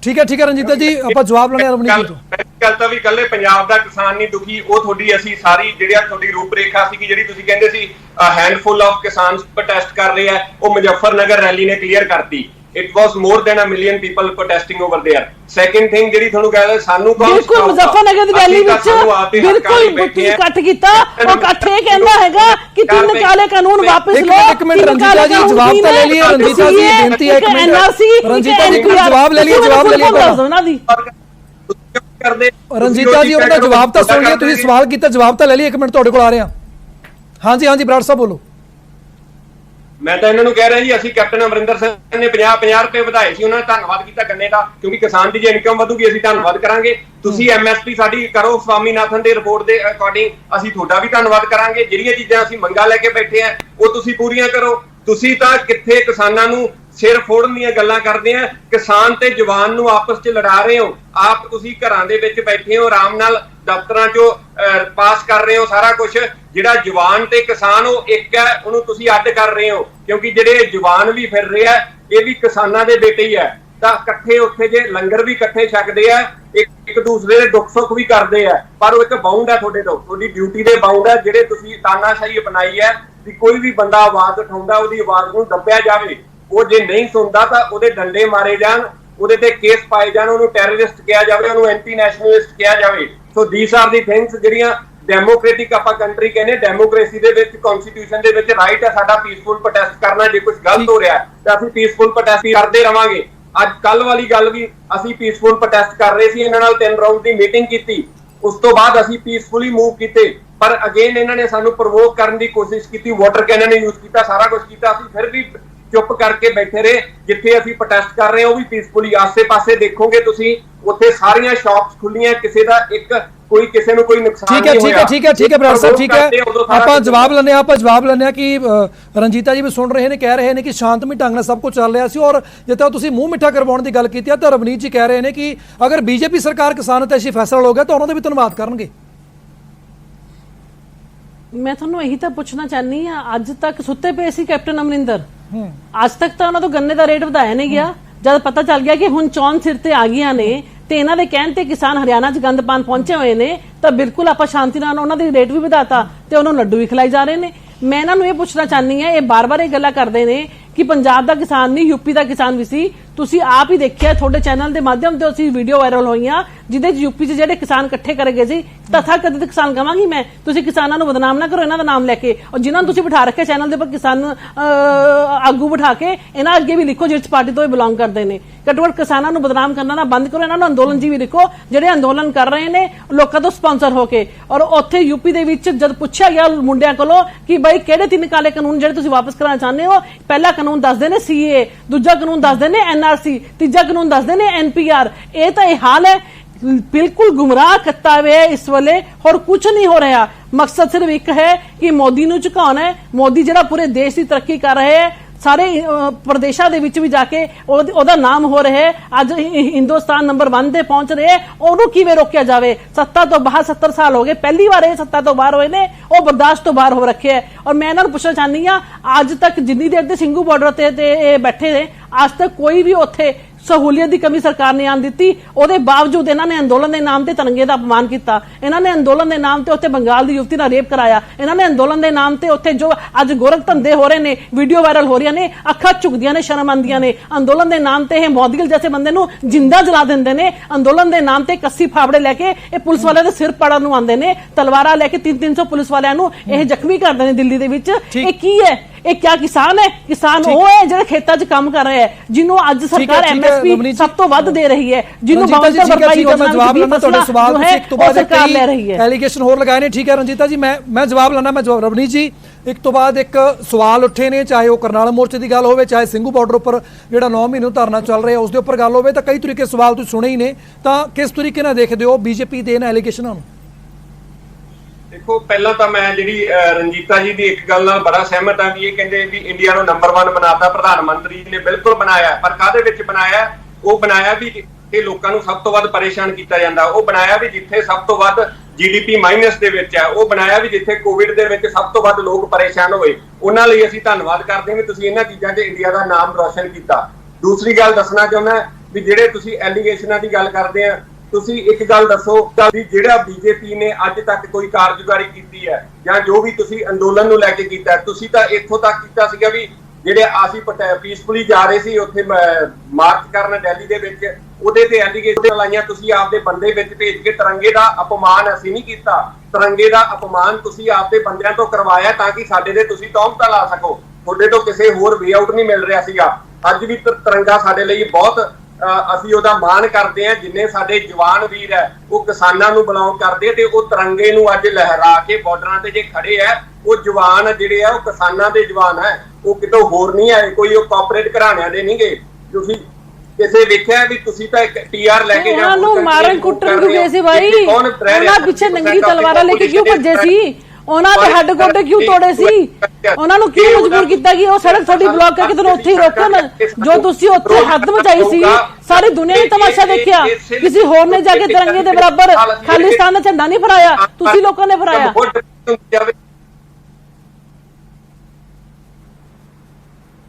ਠੀਕ ਹੈ ਰਣਜੀਤਾ ਜੀ ਆਪਾਂ ਜਵਾਬ ਲੈਣੇ ਰਵਨੀਤ ਜੀ ਤੋਂ। ਗੱਲ ਤਾਂ ਵੀ ਕੱਲੇ ਪੰਜਾਬ ਦਾ ਕਿਸਾਨ ਨਹੀਂ ਦੁਖੀ, ਉਹ ਤੁਹਾਡੀ ਅਸੀਂ ਸਾਰੀ ਜਿਹੜੀ ਤੁਹਾਡੀ ਰੂਪਰੇਖਾ ਸੀ ਜਿਹੜੀ ਤੁਸੀਂ ਕਹਿੰਦੇ ਸੀ ਹੈਂਡਫੁਲ ਆਫ ਕਿਸਾਨ ਪ੍ਰੋਟੈਸਟ ਕਰ ਰਹੇ ਆ, ਉਹ ਮੁਜ਼ੱਫਰਨਗਰ ਰੈਲੀ ਨੇ ਕਲੀਅਰ ਕਰਤੀ। It was more than a million people protesting over there. Second thing ਜਿਹੜੀ ਤੁਹਾਨੂੰ ਕਹਿੰਦਾ ਸਾਨੂੰ ਬਿਲਕੁਲ ਮੁਜ਼ੱਫਰਨਗਰ ਦੀ ਰੈਲੀ ਵਿੱਚ ਬਿਲਕੁਲ ਇਕੱਠ ਕੀਤਾ। ਉਹ ਇਕੱਠ ਇਹ ਕਹਿੰਦਾ ਹੈਗਾ ਕਿ 3 ਕਾਲੇ ਕਾਨੂੰਨ ਵਾਪਸ ਲਓ। ਇੱਕ ਮਿੰਟ ਰਣਜੀਤਾ ਜੀ ਜਵਾਬ ਤਾਂ ਲੈ ਲਈਏ। ਰਣਜੀਤਾ ਜੀ ਬੇਨਤੀ ਹੈ, ਇੱਕ ਮਿੰਟ ਰਣਜੀਤਾ ਜੀ ਜਵਾਬ ਲੈ ਲਈਏ। ਰਣਜੀਤਾ ਜੀ ਉਹਦਾ ਜਵਾਬ ਤਾਂ ਸੁਣ ਲਿਆ, ਤੁਸੀਂ ਸਵਾਲ ਕੀਤਾ ਜਵਾਬ ਤਾਂ ਲੈ ਲਈਏ। 1 ਮਿੰਟ ਤੁਹਾਡੇ ਕੋਲ ਆ ਰਿਹਾ। ਹਾਂਜੀ ਬਰਾੜ ਸਾਹਿਬ ਬੋਲੋ। ਮੈਂ ਤਾਂ ਇਹਨਾਂ ਨੂੰ ਕਹਿ ਰਿਹਾ ਜੀ, ਅਸੀਂ ਕੈਪਟਨ ਅਮਰਿੰਦਰ ਸਿੰਘ ਨੇ 50 ਰੁਪਏ ਵਧਾਏ ਸੀ, ਉਹਨਾਂ ਨੇ ਧੰਨਵਾਦ ਕੀਤਾ ਗੰਨੇ ਦਾ, ਕਿਉਂਕਿ ਕਿਸਾਨ ਦੀ ਜੇ ਇਨਕਮ ਵਧੂਗੀ ਅਸੀਂ ਧੰਨਵਾਦ ਕਰਾਂਗੇ। ਤੁਸੀਂ MSP ਸਾਡੀ ਕਰੋ ਸਵਾਮੀਨਾਥਨ ਦੇ ਰਿਪੋਰਟ ਦੇ ਅਕੋਰਡਿੰਗ, ਅਸੀਂ ਤੁਹਾਡਾ ਵੀ ਧੰਨਵਾਦ ਕਰਾਂਗੇ। ਜਿਹੜੀਆਂ ਚੀਜ਼ਾਂ ਅਸੀਂ ਮੰਗਾਂ ਲੈ ਕੇ ਬੈਠੇ ਆ ਉਹ ਤੁਸੀਂ ਪੂਰੀਆਂ ਕਰੋ। ਤੁਸੀਂ ਤਾਂ ਕਿੱਥੇ ਕਿਸਾਨਾਂ ਨੂੰ ਸਿਰ ਫੋੜਨ ਦੀਆਂ ਗੱਲਾਂ ਕਰਦੇ ਆ, ਕਿਸਾਨ ਤੇ ਜਵਾਨ ਨੂੰ ਆਪਸ 'ਚ ਲੜਾ ਰਹੇ ਹੋ। ਆਪ ਤੁਸੀਂ ਘਰਾਂ ਦੇ ਵਿੱਚ ਬੈਠੇ ਹੋ, ਆਰਾਮ ਨਾਲ ਦਫ਼ਤਰਾਂ 'ਚੋਂ ਪਾਸ ਕਰ ਰਹੇ ਹੋ ਸਾਰਾ ਕੁਝ। ਜਿਹੜਾ ਜਵਾਨ ਤੇ ਕਿਸਾਨ ਉਹ ਇੱਕ ਹੈ, ਉਹਨੂੰ ਤੁਸੀਂ ਅੱਡ ਕਰ ਰਹੇ ਹੋ, ਕਿਉਂਕਿ ਜਿਹੜੇ ਜਵਾਨ ਵੀ ਫਿਰ ਰਹੇ ਆ ਇਹ ਵੀ ਕਿਸਾਨਾਂ ਦੇ ਬੇਟੇ ਹੀ ਆ। ਤਾਂ ਇਕੱਠੇ ਉੱਥੇ ਜੇ ਲੰਗਰ ਵੀ ਇਕੱਠੇ ਛਕਦੇ ਆ, ਇੱਕ ਦੂਸਰੇ ਦੇ ਦੁੱਖ ਸੁੱਖ ਵੀ ਕਰਦੇ ਆ, ਪਰ ਉਹ ਇੱਕ ਬਾਉਂਡ ਹੈ ਤੁਹਾਡੇ ਤੋਂ, ਤੁਹਾਡੀ ਡਿਊਟੀ ਦੇ ਬਾਉਂਡ ਹੈ। ਜਿਹੜੇ ਤੁਸੀਂ ਤਾਨਾਸ਼ਾਹੀ ਅਪਣਾਈ ਹੈ ਵੀ ਕੋਈ ਵੀ ਬੰਦਾ ਆਵਾਜ਼ ਉਠਾਉਂਦਾ ਉਹਦੀ ਆਵਾਜ਼ ਨੂੰ ਦੱਬਿਆ ਜਾਵੇ, ਉਹ ਜੇ ਨਹੀਂ ਸੁਣਦਾ ਤਾਂ ਉਹਦੇ ਡੰਡੇ ਮਾਰੇ ਜਾਣ, ਉਹਦੇ ਤੇ ਕੇਸ ਪਾਏ ਜਾਣ, ਉਹਨੂੰ ਟੈਰਰਿਸਟ ਕਿਹਾ ਜਾਵੇ, ਉਹਨੂੰ ਐਂਟੀ ਨੈਸ਼ਨਲਿਸਟ ਕਿਹਾ ਜਾਵੇ। So these are the things ਜਿਹੜੀਆਂ ਡੈਮੋਕ੍ਰੈਟਿਕ ਆਪਾਂ ਕੰਟਰੀ ਕਹਿੰਦੇ, ਡੈਮੋਕ੍ਰੇਸੀ ਦੇ ਵਿੱਚ ਕਨਸਟੀਟਿਊਸ਼ਨ ਦੇ ਵਿੱਚ ਰਾਈਟ ਹੈ ਸਾਡਾ ਪੀਸਫੁਲ ਪ੍ਰੋਟੈਸਟ ਕਰਨਾ। ਜੇ ਕੁਝ ਗਲਤ ਹੋ ਰਿਹਾ ਤਾਂ ਅਸੀਂ ਪੀਸਫੁਲ ਪ੍ਰੋਟੈਸਟ ਕਰਦੇ ਰਵਾਂਗੇ। ਅੱਜ ਕੱਲ ਵਾਲੀ ਗੱਲ ਵੀ ਅਸੀਂ ਪੀਸਫੁਲ ਪ੍ਰੋਟੈਸਟ ਕਰ ਰਹੇ ਸੀ, ਇਹਨਾਂ ਨਾਲ 3 ਰਾਉਂਡ ਦੀ ਮੀਟਿੰਗ ਕੀਤੀ, ਉਸ ਤੋਂ ਬਾਅਦ ਅਸੀਂ ਪੀਸਫੁਲੀ ਮੂਵ ਕੀਤੇ, ਪਰ ਅਗੇਨ ਇਹਨਾਂ ਨੇ ਸਾਨੂੰ ਪ੍ਰੋਵੋਕ ਕਰਨ ਦੀ ਕੋਸ਼ਿਸ਼ ਕੀਤੀ, ਵਾਟਰ ਕੈਨਨ ਨੇ ਯੂਜ਼ ਕੀਤਾ, ਸਾਰਾ ਕੁਝ ਕੀਤਾ। ਅਸੀਂ ਫਿਰ ਵੀ ਚੁੱਪ ਕਰਕੇ ਬੈਠੇ ਰਹੇ। ਜਿੱਥੇ ਅਸੀਂ ਪ੍ਰੋਟੈਸਟ ਕਰ ਰਹੇ ਹਾਂ ਉਹ ਵੀ ਪੀਸਫੁਲੀ। ਆਸੇ-ਪਾਸੇ ਦੇਖੋਗੇ ਤੁਸੀਂ, ਉੱਥੇ ਸਾਰੀਆਂ ਸ਼ਾਪਸ ਖੁੱਲੀਆਂ, ਕਿਸੇ ਦਾ ਕੋਈ ਕਿਸੇ ਨੂੰ ਕੋਈ ਨੁਕਸਾਨ ਨਹੀਂ ਹੋਇਆ। ਠੀਕ ਹੈ ਬਰਾੜ ਸਾਹਿਬ, ਠੀਕ ਹੈ। ਆਪਾਂ ਜਵਾਬ ਲੈਣੇ ਆ ਕਿ ਰਣਜੀਤਾ ਜੀ ਵੀ ਸੁਣ ਰਹੇ ਨੇ, ਕਹਿ ਰਹੇ ਨੇ ਕਿ ਸ਼ਾਂਤਮਈ ਢੰਗ ਨਾਲ ਸਭ ਕੁਝ ਚੱਲ ਰਿਹਾ ਸੀ, ਔਰ ਜਿੱਥੇ ਤੁਸੀਂ ਮੂੰਹ ਮਿੱਠਾ ਕਰਵਾਉਣ ਦੀ ਗੱਲ ਕੀਤੀ ਹੈ ਤਾਂ ਰਵਨੀਤ ਜੀ ਕਹਿ ਰਹੇ ਨੇ ਕਿ ਅਗਰ ਬੀਜੇਪੀ ਸਰਕਾਰ ਕਿਸਾਨ ਹਿਤੈਸ਼ੀ ਫੈਸਲਾ ਲਓਗੇ ਤਾਂ ਉਹਨਾਂ ਦਾ ਵੀ ਧੰਨਵਾਦ ਕਰਨਗੇ। ਮੈਂ ਤੁਹਾਨੂੰ ਇਹੀ ਤਾਂ ਪੁੱਛਣਾ ਚਾਹਨੀ ਆ, ਅੱਜ ਤੱਕ ਸੁੱਤੇ ਪਏ ਸੀ ਕੈਪਟਨ ਅਮਰਿੰਦਰ? ਅੱਜ ਤੱਕ ਤਾਂ ਉਹਨਾਂ ਤੋਂ ਗੰਨੇ ਦਾ ਰੇਟ ਵਧਾਇਆ ਨਹੀਂ ਗਿਆ। ਜਦ ਪਤਾ ਚੱਲ ਗਿਆ ਕਿ ਹੁਣ ਚੌਨ ਸਿਰ ਤੇ ਆ ਗਈਆਂ ਨੇ ਤੇ ਇਹਨਾਂ ਦੇ ਕਹਿਣ ਤੇ ਕਿਸਾਨ ਹਰਿਆਣਾ 'ਚ ਗੰਦ ਪਾਣ ਪਹੁੰਚੇ ਹੋਏ ਨੇ, ਤਾਂ ਬਿਲਕੁਲ ਆਪਾਂ ਸ਼ਾਂਤੀ ਨਾਲ ਉਹਨਾਂ ਦੇ ਰੇਟ ਵੀ ਵਧਾਤਾ ਤੇ ਉਹਨੂੰ ਲੱਡੂ ਵੀ ਖਿਲਾਈ ਜਾ ਰਹੇ ਨੇ। ਮੈਂ ਇਹਨਾਂ ਨੂੰ ਇਹ ਪੁੱਛਣਾ ਚਾਹਨੀ ਆ, ਇਹ ਬਾਰ-ਬਾਰ ਇਹ ਗੱਲਾਂ ਕਰਦੇ ਨੇ ਕਿ ਪੰਜਾਬ ਦਾ ਕਿਸਾਨ ਨਹੀਂ ਯੂਪੀ ਦਾ ਕਿਸਾਨ ਵੀ ਸੀ। ਤੁਸੀਂ ਆਪ ਹੀ ਦੇਖਿਆ, ਤੁਹਾਡੇ ਚੈਨਲ ਦੇ ਮਾਧਿਅਮ ਤੇ ਅਸੀਂ ਵੀਡੀਓ ਵਾਇਰਲ ਹੋਈਆਂ ਜਿਹਦੇ ਚ ਯੂਪੀ 'ਚ ਜਿਹੜੇ ਕਿਸਾਨ ਇਕੱਠੇ ਕਰ ਗਏ ਸੀ। ਤਥਾ ਕਦੇ ਕਿਸਾਨ ਕਹਾਂਗੀ ਮੈਂ, ਤੁਸੀਂ ਕਿਸਾਨਾਂ ਨੂੰ ਬਦਨਾਮ ਨਾ ਕਰੋ ਇਹਨਾਂ ਦਾ ਨਾਮ ਲੈ ਕੇ, ਔਰ ਜਿਨ੍ਹਾਂ ਨੂੰ ਤੁਸੀਂ ਬਿਠਾ ਰੱਖਿਆ ਚੈਨਲ ਦੇ ਉੱਪਰ ਕਿਸਾਨ ਆਗੂ ਬਿਠਾ ਕੇ, ਇਹਨਾਂ ਅੱਗੇ ਵੀ ਲਿਖੋ ਜਿਸ ਪਾਰਟੀ ਤੋਂ ਇਹ ਬਿਲੋਂਗ ਕਰਦੇ ਨੇ। ਘੱਟੋ ਘੱਟ ਕਿਸਾਨਾਂ ਨੂੰ ਬਦਨਾਮ ਕਰਨਾ ਨਾ ਬੰਦ ਕਰੋ, ਇਹਨਾਂ ਨੂੰ ਅੰਦੋਲਨ ਜੀ ਵੀ ਲਿਖੋ ਜਿਹੜੇ ਅੰਦੋਲਨ ਕਰ ਰਹੇ ਨੇ ਲੋਕਾਂ ਤੋਂ ਸਪਾਂਸਰ ਹੋ ਕੇ। ਔਰ ਉੱਥੇ ਯੂਪੀ ਦੇ ਵਿੱਚ ਜਦ ਪੁੱਛਿਆ ਗਿਆ ਮੁੰਡਿਆਂ ਕੋਲੋਂ ਕਿ ਬਾਈ ਕਿਹੜੇ 3 ਕਾਲੇ ਕਾਨੂੰਨ ਜਿਹੜੇ ਤੁਸੀਂ ਵਾਪਸ ਕਰਾਉਣਾ ਚਾਹੁੰਦੇ ਹੋ, ਪਹਿਲਾ ਕਾਨੂੰਨ ਦੱਸਦੇ ਨੇ CAA, ਦੂਜਾ ਕਾਨੂੰਨ ਦੱਸਦੇ ਨੇ NRC, ਤੀਜਾ ਕਾਨੂੰਨ ਦੱਸਦੇ ਨੇ NPR। ਇਹ ਤਾਂ ਇਹ ਹਾਲ ਹੈ, ਬਿਲਕੁਲ ਗੁੰਮਰਾਹ ਕੀਤਾ ਹੋਇਆ ਹੈ ਇਸ ਵੇਲੇ, ਹੋਰ ਕੁਝ ਨਹੀਂ ਹੋ ਰਿਹਾ। ਮਕਸਦ ਸਿਰਫ ਇੱਕ ਹੈ ਕਿ ਮੋਦੀ ਨੂੰ ਝੁਕਾਉਣਾ ਹੈ। ਮੋਦੀ ਜਿਹੜਾ ਪੂਰੇ ਦੇਸ਼ ਦੀ ਤਰੱਕੀ ਕਰ ਰਹੇ ਹੈ, ਸਾਰੇ ਪ੍ਰਦੇਸ਼ਾਂ ਦੇ ਵਿੱਚ ਵੀ ਜਾ ਕੇ ਉਹਦਾ ਨਾਮ ਹੋ ਰਿਹਾ ਹੈ, ਅੱਜ ਹਿੰਦੁਸਤਾਨ ਨੰਬਰ 1 ਤੇ ਪਹੁੰਚ ਰਿਹਾ, ਉਹਨੂੰ ਕਿਵੇਂ ਰੋਕਿਆ ਜਾਵੇ? ਸੱਤਾ ਤੋਂ ਬਾਹਰ 70 ਸਾਲ ਹੋ ਗਏ, ਪਹਿਲੀ ਵਾਰ ਇਹ ਸੱਤਾ ਤੋਂ ਬਾਹਰ ਹੋਏ ਨੇ, ਉਹ ਬਰਦਾਸ਼ਤ ਤੋਂ ਬਾਹਰ ਹੋ ਰੱਖਿਆ। ਔਰ ਮੈਂ ਇਹਨਾਂ ਨੂੰ ਪੁੱਛਣਾ ਚਾਹੁੰਦੀ ਹਾਂ, ਅੱਜ ਤੱਕ ਜਿੰਨੀ ਦੇਰ ਦੇ ਸਿੰਘੂ ਬਾਰਡਰ ਤੇ ਇਹ ਬੈਠੇ ਨੇ, ਅੱਜ ਤੱਕ ਕੋਈ ਵੀ ਉੱਥੇ सहूलियत की कमी सरकार ने आन दी। ਉਹਦੇ ਬਾਵਜੂਦ ਇਹਨਾਂ ਨੇ ਅੰਦੋਲਨ ਦੇ ਨਾਮ ਤੇ ਤਿਰੰਗੇ ਦਾ ਅਪਮਾਨ ਕੀਤਾ। ਇਹਨਾਂ ਨੇ ਅੰਦੋਲਨ ਦੇ ਨਾਮ ਤੇ ਉੱਥੇ ਬੰਗਾਲ ਦੀ ਯੁਵਤੀ ਨਾਲ ਰੇਪ ਕਰਾਇਆ। ਇਹਨਾਂ ਨੇ ਅੰਦੋਲਨ ਦੇ ਨਾਮ ਤੇ ਉੱਥੇ ਜੋ ਅੱਜ ਗੋਰਖ ਧੰਦੇ ਹੋ ਰਹੇ ਨੇ, ਵੀਡੀਓ ਵਾਇਰਲ ਹੋ ਰਹੀਆਂ ਨੇ, ਅੱਖਾਂ ਝੁਕਦੀਆਂ ਨੇ, ਸ਼ਰਮ ਆਉਂਦੀਆਂ ਨੇ। ਅੰਦੋਲਨ ਦੇ ਨਾਮ ਤੇ ਇਹ ਮੌਦਗਿਲ ਜੈਸੇ ਬੰਦੇ ਨੂੰ ਜਿੰਦਾ ਜਲਾ ਦਿੰਦੇ ਨੇ। ਅੰਦੋਲਨ ਦੇ ਨਾਮ ਤੇ ਕੱਸੀ ਫਾਫੜੇ ਲੈ ਕੇ ਇਹ ਪੁਲਿਸ ਵਾਲਿਆਂ ਦੇ ਸਿਰ ਪਾੜਨ ਨੂੰ ਆਉਂਦੇ ਨੇ, ਤਲਵਾਰਾਂ ਲੈ ਕੇ 300 ਪੁਲਿਸ ਵਾਲਿਆਂ ਨੂੰ ਇਹ ਜ਼ਖਮੀ ਕਰਦੇ ਨੇ ਦਿੱਲੀ ਦੇ ਵਿੱਚ। ਇਹ ਕੀ ਹੈ? ਇਹ क्या किसान है? किसान वो है जो खेतों च काम कर रहे हैं, जिन्हों आज सरकार MSP सब तो ਵੱਧ ਦੇ ਰਹੀ ਹੈ, जिन्हों भरपाई योजना सरकार ले रही है। एलिगेशन होर लगाए ने, ठीक है रंजीता जी, मैं जवाब लाना। मैं रवनीत जी, एक तो बाद एक सवाल उठे ने, चाहे वो करनाल मोर्चे की गल होवे, चाहे ਸਿੰਘੂ ਬਾਰਡਰ ਉੱਪਰ ਜਿਹੜਾ 9 ਮਹੀਨੇ ਧਰਨਾ ਚੱਲ ਰਿਹਾ ਉਸ ਦੇ ਉੱਪਰ ਗੱਲ ਹੋਵੇ, ਤਾਂ ਕਈ ਤਰੀਕੇ ਸਵਾਲ ਤੁਸੀਂ ਸੁਣੇ ਹੀ ਨੇ। ਤਾਂ ਕਿਸ ਤਰੀਕੇ ਨਾਲ ਦੇਖਦੇ ਹੋ ਬੀਜੇਪੀ ਦੇ ਇਹਨਾਂ ਐਲੀਗੇਸ਼ਨਾਂ ਨੂੰ? देखो, पहला तो मैं जी रंजीता जी की एक गल नाल बड़ा सहमत हाँ कि ये कहते भी इंडिया नूं नंबर 1 बनाता। प्रधानमंत्री ने बिल्कुल बनाया, पर काहदे विच बनाया? वो बनाया भी जिथे लोकां नूं सब तो वध परेशान किया जाता, वो बनाया भी जिथे सब तो वध GDP माइनस दे विच है, वो बनाया भी जिथे कोविड दे विच सब तो वध लोग परेशान होए। उन्हां लई असीं धन्नवाद करदे हां भी तुसीं इन्हां चीज़ां 'च इंडिया दा नाम रोशन कीता। दूसरी गल दसना चाहुंदा भी जिहड़े तुसीं एलीगेशनां दी गल करदे आ, ਤੁਸੀਂ ਇੱਕ ਗੱਲ ਦੱਸੋ ਵੀ ਜਿਹੜਾ ਬੀਜੇਪੀ ਨੇ ਅੱਜ ਤੱਕ ਕੋਈ ਕਾਰਜਕਾਰੀ ਕੀਤੀ ਹੈ ਜਾਂ ਜੋ ਵੀ ਤੁਸੀਂ ਅੰਦੋਲਨ ਨੂੰ ਲੈ ਕੇ ਕੀਤਾ, ਤੁਸੀਂ ਤਾਂ ਇੱਥੋਂ ਤੱਕ ਕੀਤਾ ਸੀਗਾ ਵੀ ਜਿਹੜੇ ਅਸੀਂ ਪੀਸਫੁਲੀ ਜਾ ਰਹੇ ਸੀ ਉੱਥੇ ਮਾਰਚ ਕਰਨ ਦਿੱਲੀ ਦੇ ਵਿੱਚ, ਉਹਦੇ ਤੇ ਐਲੀਗੇਸ਼ਨ ਲਾਈਆਂ ਤੁਸੀਂ ਆਪਦੇ ਬੰਦੇ ਵਿੱਚ ਭੇਜ ਕੇ। ਤਿਰੰਗੇ ਦਾ ਅਪਮਾਨ ਅਸੀਂ ਨਹੀਂ ਕੀਤਾ, ਤਿਰੰਗੇ ਦਾ ਅਪਮਾਨ ਤੁਸੀਂ ਆਪਦੇ ਬੰਦਿਆਂ ਤੋਂ ਕਰਵਾਇਆ ਤਾਂ ਕਿ ਸਾਡੇ ਦੇ ਤੁਸੀਂ ਤੌਹਮਤਾਂ ਲਾ ਸਕੋ। ਤੁਹਾਡੇ ਤੋਂ ਕਿਸੇ ਹੋਰ ਵੇ ਆਊਟ ਨਹੀਂ ਮਿਲ ਰਿਹਾ ਸੀਗਾ। ਅੱਜ ਵੀ ਤਿਰੰਗਾ ਸਾਡੇ ਲਈ ਬਹੁਤ ਅਸੀਂ ਉਹਦਾ ਮਾਣ ਕਰਦੇ ਹਾਂ। ਜਿੰਨੇ ਸਾਡੇ ਜਵਾਨ ਵੀਰ ਹੈ ਉਹ ਕਿਸਾਨਾਂ ਨੂੰ ਬਿਲੋਂਗ ਕਰਦੇ ਤੇ ਉਹ ਤਿਰੰਗੇ ਨੂੰ ਅੱਜ ਲਹਿਰਾ ਕੇ ਬਾਰਡਰਾਂ ਤੇ ਜੇ ਖੜੇ ਹੈ, ਉਹ ਜਵਾਨ ਜਿਹੜੇ ਆ ਉਹ ਕਿਸਾਨਾਂ ਦੇ ਜਵਾਨ ਹੈ, ਉਹ ਕਿਤੋਂ ਹੋਰ ਨਹੀਂ ਆਏ, ਕੋਈ ਉਹ ਕਾਰਪੋਰੇਟ ਘਰਾਣਿਆਂ ਦੇ ਨਹੀਂ ਗਏ। ਤੁਸੀਂ ਕਿਸੇ ਵੇਖਿਆ ਵੀ ਤੁਸੀਂ ਤਾਂ ਇੱਕ ਟੀਆਰ ਲੈ ਕੇ ਜਾਂ ਉਹਨਾਂ ਨੂੰ ਮਾਰਨ ਕੁੱਟਣ ਕਿਉਂ ਗਏ ਸੀ ਭਾਈ? ਉਹਨਾਂ ਪਿੱਛੇ ਨੰਗੀ ਤਲਵਾਰਾਂ ਲੈ ਕੇ ਕਿਉਂ ਭੱਜੇ ਸੀ? ਉਹਨਾਂ ਦੇ ਹੱਡ ਗੋਡੇ ਕਿਉਂ ਤੋੜੇ ਸੀ? ਉਹਨਾਂ ਨੂੰ ਕਿਉਂ ਮਜਬੂਰ ਕੀਤਾ ਕਿ ਉਹ ਸੜਕ ਤੁਹਾਡੀ ਬਲੌਕ ਕਰਕੇ ਤੁਹਾਨੂੰ ਉੱਥੇ ਹੀ ਰੋਕਣ? ਜੋ ਤੁਸੀਂ ਉੱਥੇ ਹੱਦ ਮਚਾਈ ਸੀ, ਸਾਰੀ ਦੁਨੀਆ ਨੇ ਤਮਾਸ਼ਾ ਦੇਖਿਆ। ਕਿਸੇ ਹੋਰ ਨੇ ਜਾ ਕੇ ਤਿਰੰਗੇ ਦੇ ਬਰਾਬਰ ਖਾਲਿਸਤਾਨ ਦਾ ਝੰਡਾ ਨਹੀਂ ਫਹਰਾਇਆ, ਤੁਸੀਂ ਲੋਕਾਂ ਨੇ ਫਹਰਾਇਆ।